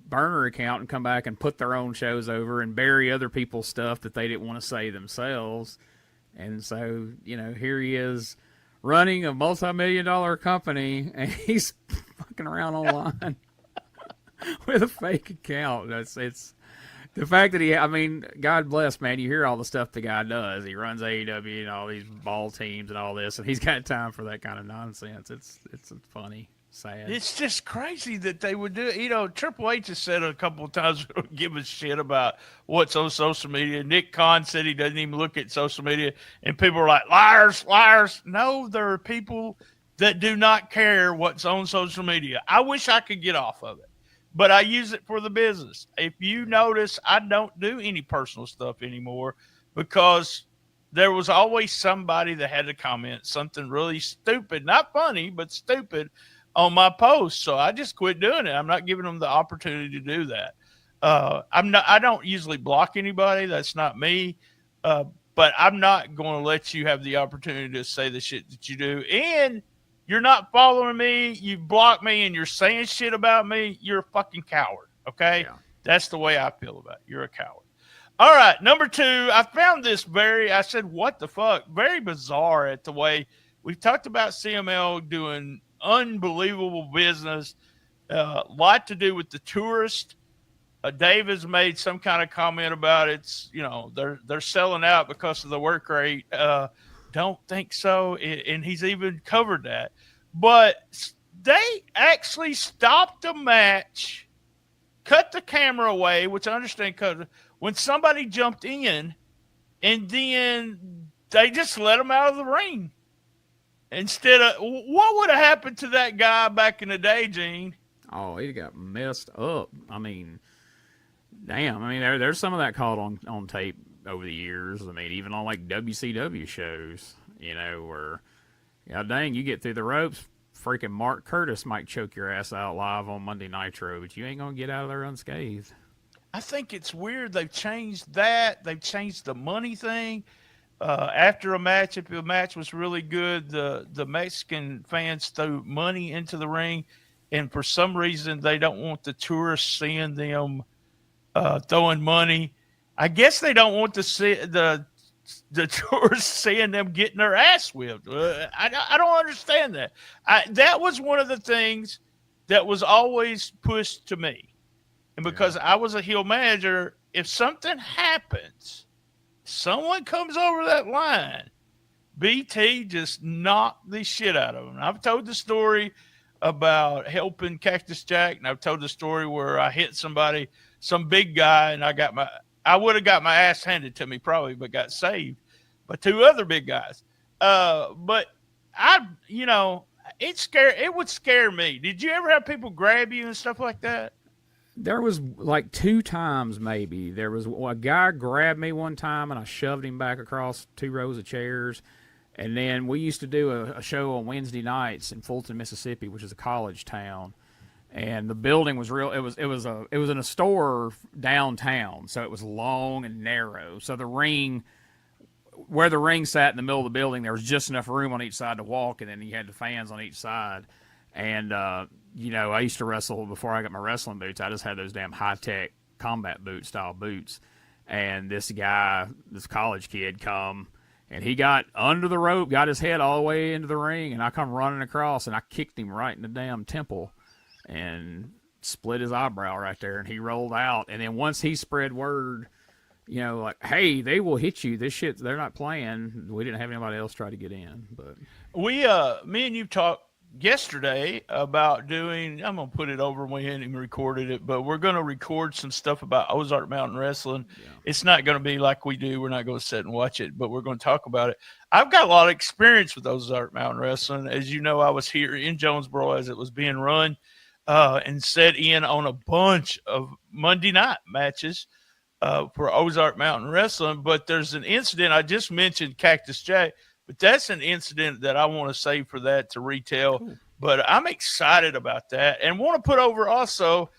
burner account and come back and put their own shows over and bury other people's stuff that they didn't want to say themselves. And so, here he is running a multi-million-dollar company, and he's fucking around online with a fake account. It's the fact that God bless, man, you hear all the stuff the guy does. He runs AEW and all these ball teams and all this, and he's got time for that kind of nonsense. It's funny, sad. It's just crazy that they would do it. Triple H has said a couple of times, we don't give a shit about what's on social media. Nick Khan said he doesn't even look at social media, and people are like, liars, liars. No, there are people that do not care what's on social media. I wish I could get off of it, but I use it for the business. If you notice, I don't do any personal stuff anymore because there was always somebody that had to comment something really stupid, not funny, but stupid on my post. So I just quit doing it. I'm not giving them the opportunity to do that. I don't usually block anybody. That's not me. But I'm not going to let you have the opportunity to say the shit that you do. And you're not following me. You block me and you're saying shit about me. You're a fucking coward. Okay. Yeah. That's the way I feel about it. You're a coward. All right. Number 2, I found this I said, what the fuck? Very bizarre at the way we've talked about CML doing unbelievable business. A lot to do with the tourist. Dave has made some kind of comment about it's, they're selling out because of the work rate. Don't think so. And he's even covered that. But they actually stopped the match, cut the camera away, which I understand when somebody jumped in, and then they just let him out of the ring. Instead of, what would have happened to that guy back in the day, Gene? Oh, he got messed up. Damn. There's some of that caught on tape over the years. Even on like WCW shows, where, God dang, you get through the ropes, freaking Mark Curtis might choke your ass out live on Monday Nitro, but you ain't going to get out of there unscathed. I think it's weird. They've changed that. They've changed the money thing. After a match, if a match was really good, the Mexican fans threw money into the ring, and for some reason they don't want the tourists seeing them throwing money. I guess they don't want to see the tourists seeing them getting their ass whipped. I don't understand that. That was one of the things that was always pushed to me, and because I was a heel manager, if something happens, someone comes over that line, BT just knocked the shit out of him. I've told the story about helping Cactus Jack, and I've told the story where I hit somebody, some big guy, and I would have got my ass handed to me probably, but got saved by 2 other big guys. But it would scare me. Did you ever have people grab you and stuff like that? There was like 2 times maybe. There was a guy grabbed me one time and I shoved him back across 2 rows of chairs. And then we used to do a show on Wednesday nights in Fulton, Mississippi, which is a college town. And the building was real. It was in a store downtown, so it was long and narrow. So the ring, where the ring sat in the middle of the building, there was just enough room on each side to walk, and then you had the fans on each side. And I used to wrestle before I got my wrestling boots. I just had those damn high-tech combat boot style boots. And this guy, this college kid, come, and he got under the rope, got his head all the way into the ring, and I come running across, and I kicked him right in the damn temple and split his eyebrow right there, and he rolled out. And then once he spread word, like, hey, they will hit you. This shit, they're not playing. We didn't have anybody else try to get in. But me and you talked yesterday about doing, I'm going to put it over, we hadn't even recorded it, but we're going to record some stuff about Ozark Mountain Wrestling. Yeah. It's not going to be like we do. We're not going to sit and watch it, but we're going to talk about it. I've got a lot of experience with Ozark Mountain Wrestling. As you know, I was here in Jonesboro as it was being run and set in on a bunch of Monday night matches for Ozark Mountain Wrestling. But there's an incident, I just mentioned Cactus Jack, but that's an incident that I want to save for that to retell. Cool. But I'm excited about that. And want to put over also,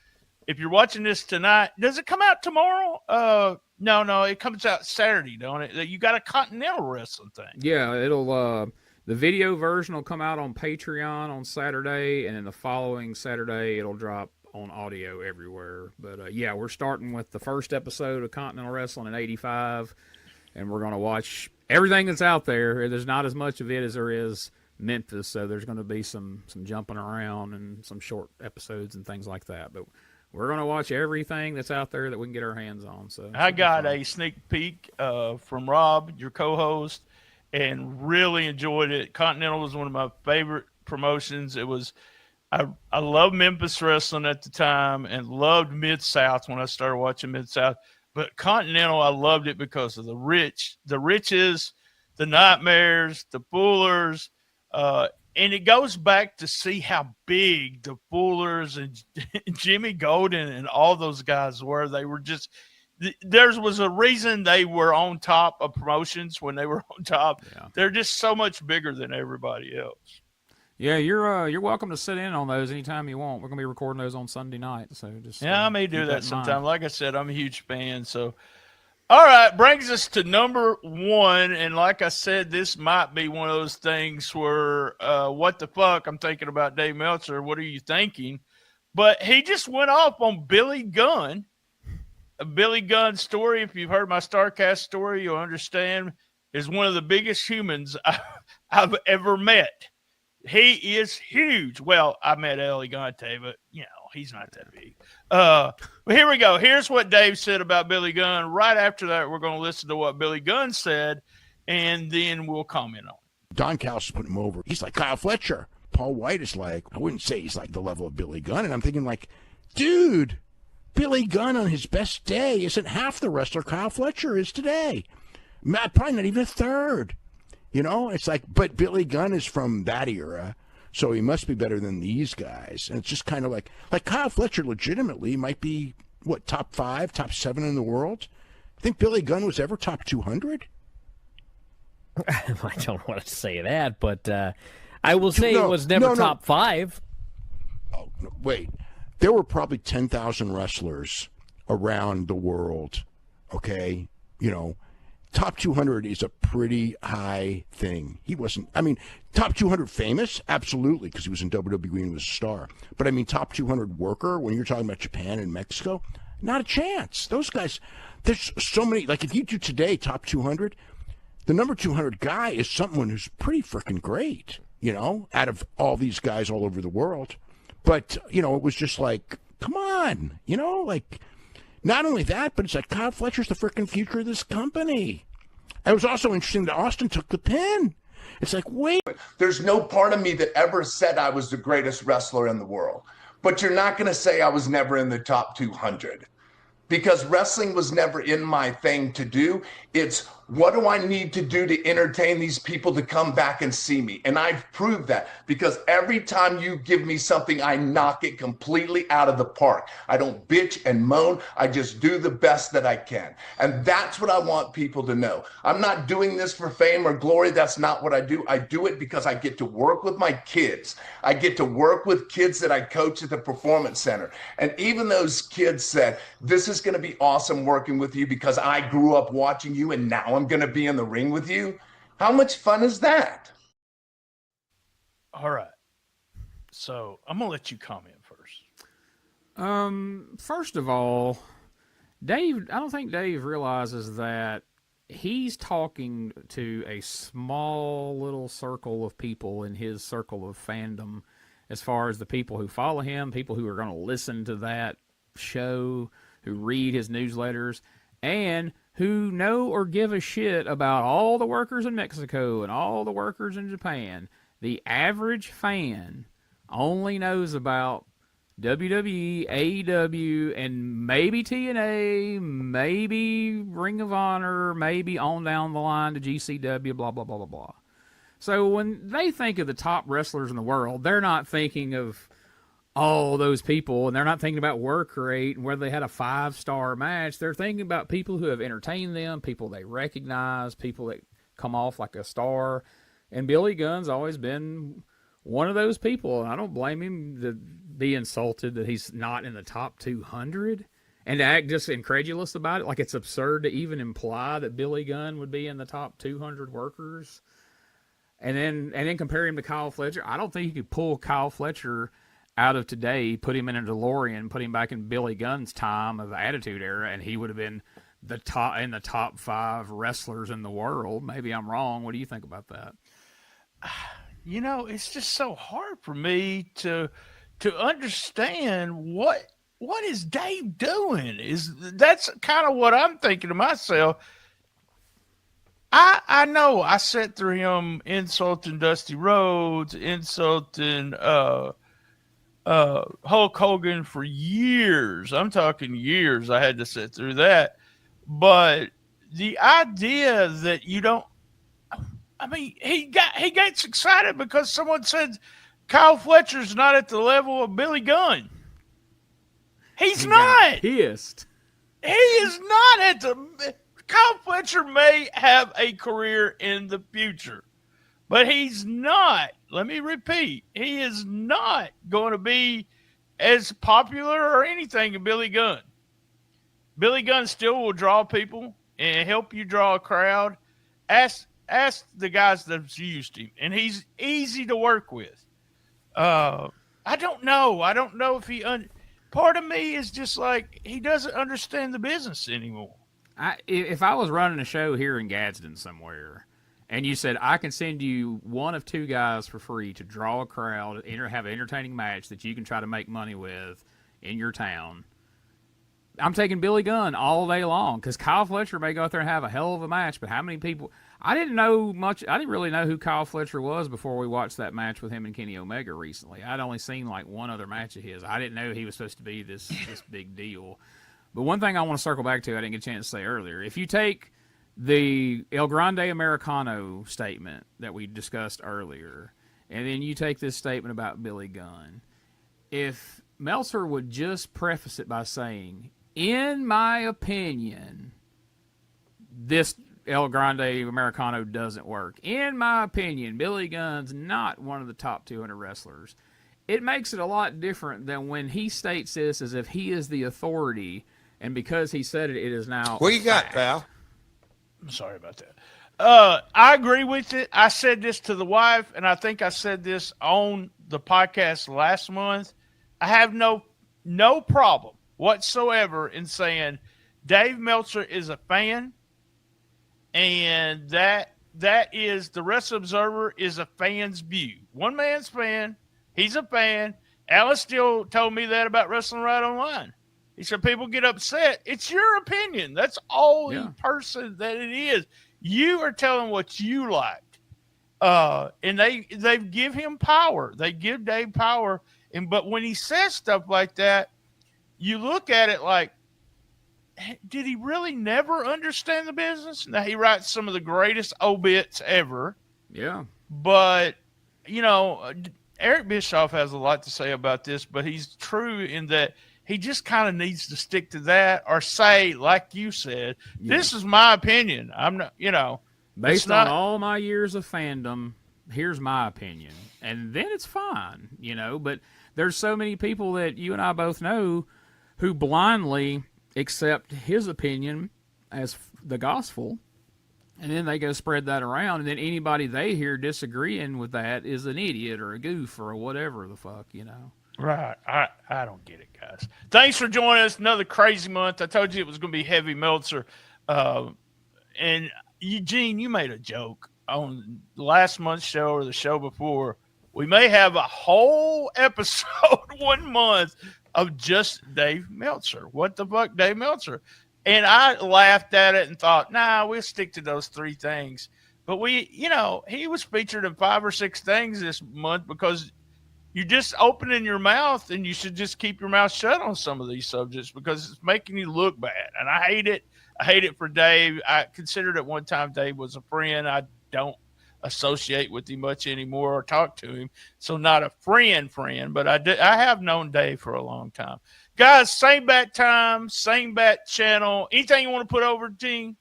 if you're watching this tonight, does it come out tomorrow? No, it comes out Saturday, don't it? You got a Continental Wrestling thing. Yeah, it'll the video version will come out on Patreon on Saturday, and then the following Saturday it'll drop on audio everywhere. But we're starting with the first episode of Continental Wrestling in '85. and we're going to watch everything that's out there. There's not as much of it as there is Memphis, so there's going to be some jumping around and some short episodes and things like that. But we're going to watch everything that's out there that we can get our hands on. So I got a sneak peek from Rob, your co-host, and really enjoyed it. Continental was one of my favorite promotions. It was I loved Memphis wrestling at the time and loved Mid-South when I started watching Mid-South. But Continental, I loved it because of the riches, the nightmares, the foolers, and it goes back to see how big the foolers and Jimmy Golden and all those guys were. They were just there was a reason they were on top of promotions when they were on top. Yeah. They're just so much bigger than everybody else. Yeah, you're welcome to sit in on those anytime you want. We're gonna be recording those on Sunday night, so just I may do keep that in sometime. mind. Like I said, I'm a huge fan. So, all right, brings us to number one, and like I said, this might be one of those things where, what the fuck? I'm thinking about Dave Meltzer. What are you thinking? But he just went off on Billy Gunn. A Billy Gunn story. If you've heard my StarCast story, you'll understand. Is one of the biggest humans I've ever met. He is huge. Well, I met Elegante, but, he's not that big. But here we go. Here's what Dave said about Billy Gunn. Right after that, we're going to listen to what Billy Gunn said, and then we'll comment on it. Don Callis put him over. He's like Kyle Fletcher. Paul White is like, I wouldn't say he's like the level of Billy Gunn. And I'm thinking like, dude, Billy Gunn on his best day isn't half the wrestler Kyle Fletcher is today. Probably not even a third. It's like, but Billy Gunn is from that era, so he must be better than these guys. And it's just kind of like Kyle Fletcher legitimately might be, top 5, top 7 in the world? I think Billy Gunn was ever top 200? I don't want to say that, but I will say it was never top 5. Oh, no, wait. There were probably 10,000 wrestlers around the world, okay? Top 200 is a pretty high thing. He wasn't, top 200 famous? Absolutely, because he was in WWE and was a star. But top 200 worker, when you're talking about Japan and Mexico, not a chance. Those guys, there's so many, like if you do today top 200, the number 200 guy is someone who's pretty freaking great, out of all these guys all over the world. But, it was just like, come on, not only that, but it's like Kyle Fletcher's the freaking future of this company. It was also interesting that Austin took the pin. It's like, wait. There's no part of me that ever said I was the greatest wrestler in the world. But you're not going to say I was never in the top 200. Because wrestling was never in my thing to do. It's what do I need to do to entertain these people to come back and see me? And I've proved that because every time you give me something, I knock it completely out of the park. I don't bitch and moan. I just do the best that I can. And that's what I want people to know. I'm not doing this for fame or glory. That's not what I do. I do it because I get to work with my kids. I get to work with kids that I coach at the Performance Center. And even those kids said, this is going to be awesome working with you because I grew up watching you and now I'm going to be in the ring with you. How much fun is that? All right. So I'm going to let you comment first. First of all, Dave, I don't think Dave realizes that he's talking to a small little circle of people in his circle of fandom as far as the people who follow him, people who are going to listen to that show, who read his newsletters, and who know or give a shit about all the workers in Mexico and all the workers in Japan. The average fan only knows about WWE, AEW, and maybe TNA, maybe Ring of Honor, maybe on down the line to GCW, blah, blah, blah, blah, blah. So when they think of the top wrestlers in the world, they're not thinking of all those people, and they're not thinking about work rate and whether they had a 5-star match. They're thinking about people who have entertained them, people they recognize, people that come off like a star. And Billy Gunn's always been one of those people, and I don't blame him to be insulted that he's not in the top 200 and to act just incredulous about it. Like it's absurd to even imply that Billy Gunn would be in the top 200 workers. And then compare him to Kyle Fletcher. I don't think you could pull Kyle Fletcher out of today, put him in a DeLorean, put him back in Billy Gunn's time of the Attitude Era, and he would have been the top 5 wrestlers in the world. Maybe I'm wrong. What do you think about that? It's just so hard for me to understand what is Dave doing. That's kind of what I'm thinking to myself. I know I sat through him insulting Dusty Rhodes, insulting Hulk Hogan for years. I'm talking years. I had to sit through that. But the idea that you don't, I mean, he gets excited because someone said Kyle Fletcher's not at the level of Billy Gunn. He's not. Pissed. He is not at the. Kyle Fletcher may have a career in the future, but he's not. Let me repeat. He is not going to be as popular or anything as Billy Gunn. Billy Gunn still will draw people and help you draw a crowd. Ask the guys that's used him, and he's easy to work with. I don't know. I don't know if he. Part of me is just like he doesn't understand the business anymore. If I was running a show here in Gadsden somewhere, and you said I can send you one of 2 guys for free to draw a crowd, have an entertaining match that you can try to make money with in your town, I'm taking Billy Gunn all day long, because Kyle Fletcher may go out there and have a hell of a match, but how many people... I didn't really know who Kyle Fletcher was before we watched that match with him and Kenny Omega recently. I'd only seen like one other match of his. I didn't know he was supposed to be this big deal. But one thing I want to circle back to, I didn't get a chance to say earlier. If you take the El Grande Americano statement that we discussed earlier, and then you take this statement about Billy Gunn, if Meltzer would just preface it by saying, in my opinion, this El Grande Americano doesn't work. In my opinion, Billy Gunn's not one of the top 200 wrestlers. It makes it a lot different than when he states this as if he is the authority, and because he said it, it is now. What you got, pal? I'm sorry about that. I agree with it. I said this to the wife, and I think I said this on the podcast last month. I have no problem whatsoever in saying Dave Meltzer is a fan, and that is the Wrestling Observer is a fan's view. One man's fan. He's a fan. Alan Steele told me that about Wrestling Right Online. He said people get upset. It's your opinion. That's all the person that it is. You are telling what you like. And they give him power. They give Dave power. But when he says stuff like that, you look at it like, did he really never understand the business? Now, he writes some of the greatest obits ever. Yeah. But, Eric Bischoff has a lot to say about this, but he's true in that he just kind of needs to stick to that or say, like you said, this is my opinion. I'm not, Based on all my years of fandom, here's my opinion. And then it's fine, but there's so many people that you and I both know who blindly accept his opinion as the gospel, and then they go spread that around, and then anybody they hear disagreeing with that is an idiot or a goof or whatever the fuck, Right. I don't get it, guys. Thanks for joining us. Another crazy month. I told you it was going to be heavy Meltzer. And Eugene, you made a joke on last month's show or the show before. We may have a whole episode 1 month of just Dave Meltzer. What the fuck, Dave Meltzer? And I laughed at it and thought, nah, we'll stick to those 3 things. But he was featured in 5 or 6 things this month because you're just opening your mouth, and you should just keep your mouth shut on some of these subjects because it's making you look bad. And I hate it. I hate it for Dave. I considered at one time Dave was a friend. I don't associate with him much anymore or talk to him. So not a friend, but I have known Dave for a long time. Guys, same bat time, same bat channel. Anything you want to put over, Gene?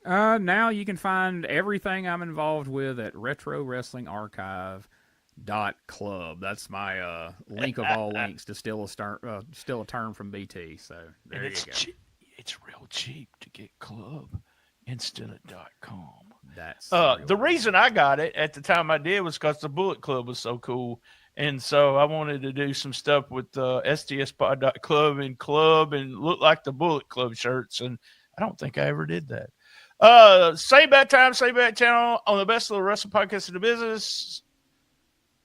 Now you can find everything I'm involved with at RetroWrestlingArchive.club. That's my link of all links to still a term from BT. So there you go. It's real cheap to get club instead of .com. That's the reason I got it at the time I did was because the Bullet Club was so cool. And so I wanted to do some stuff with STSpod.club and look like the Bullet Club shirts. And I don't think I ever did that. Same bad time, same bad channel on the best of the wrestling podcast in the business.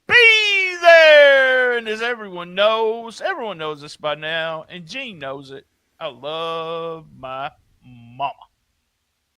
Be there. And as everyone knows this by now, and Gene knows it, I love my mama.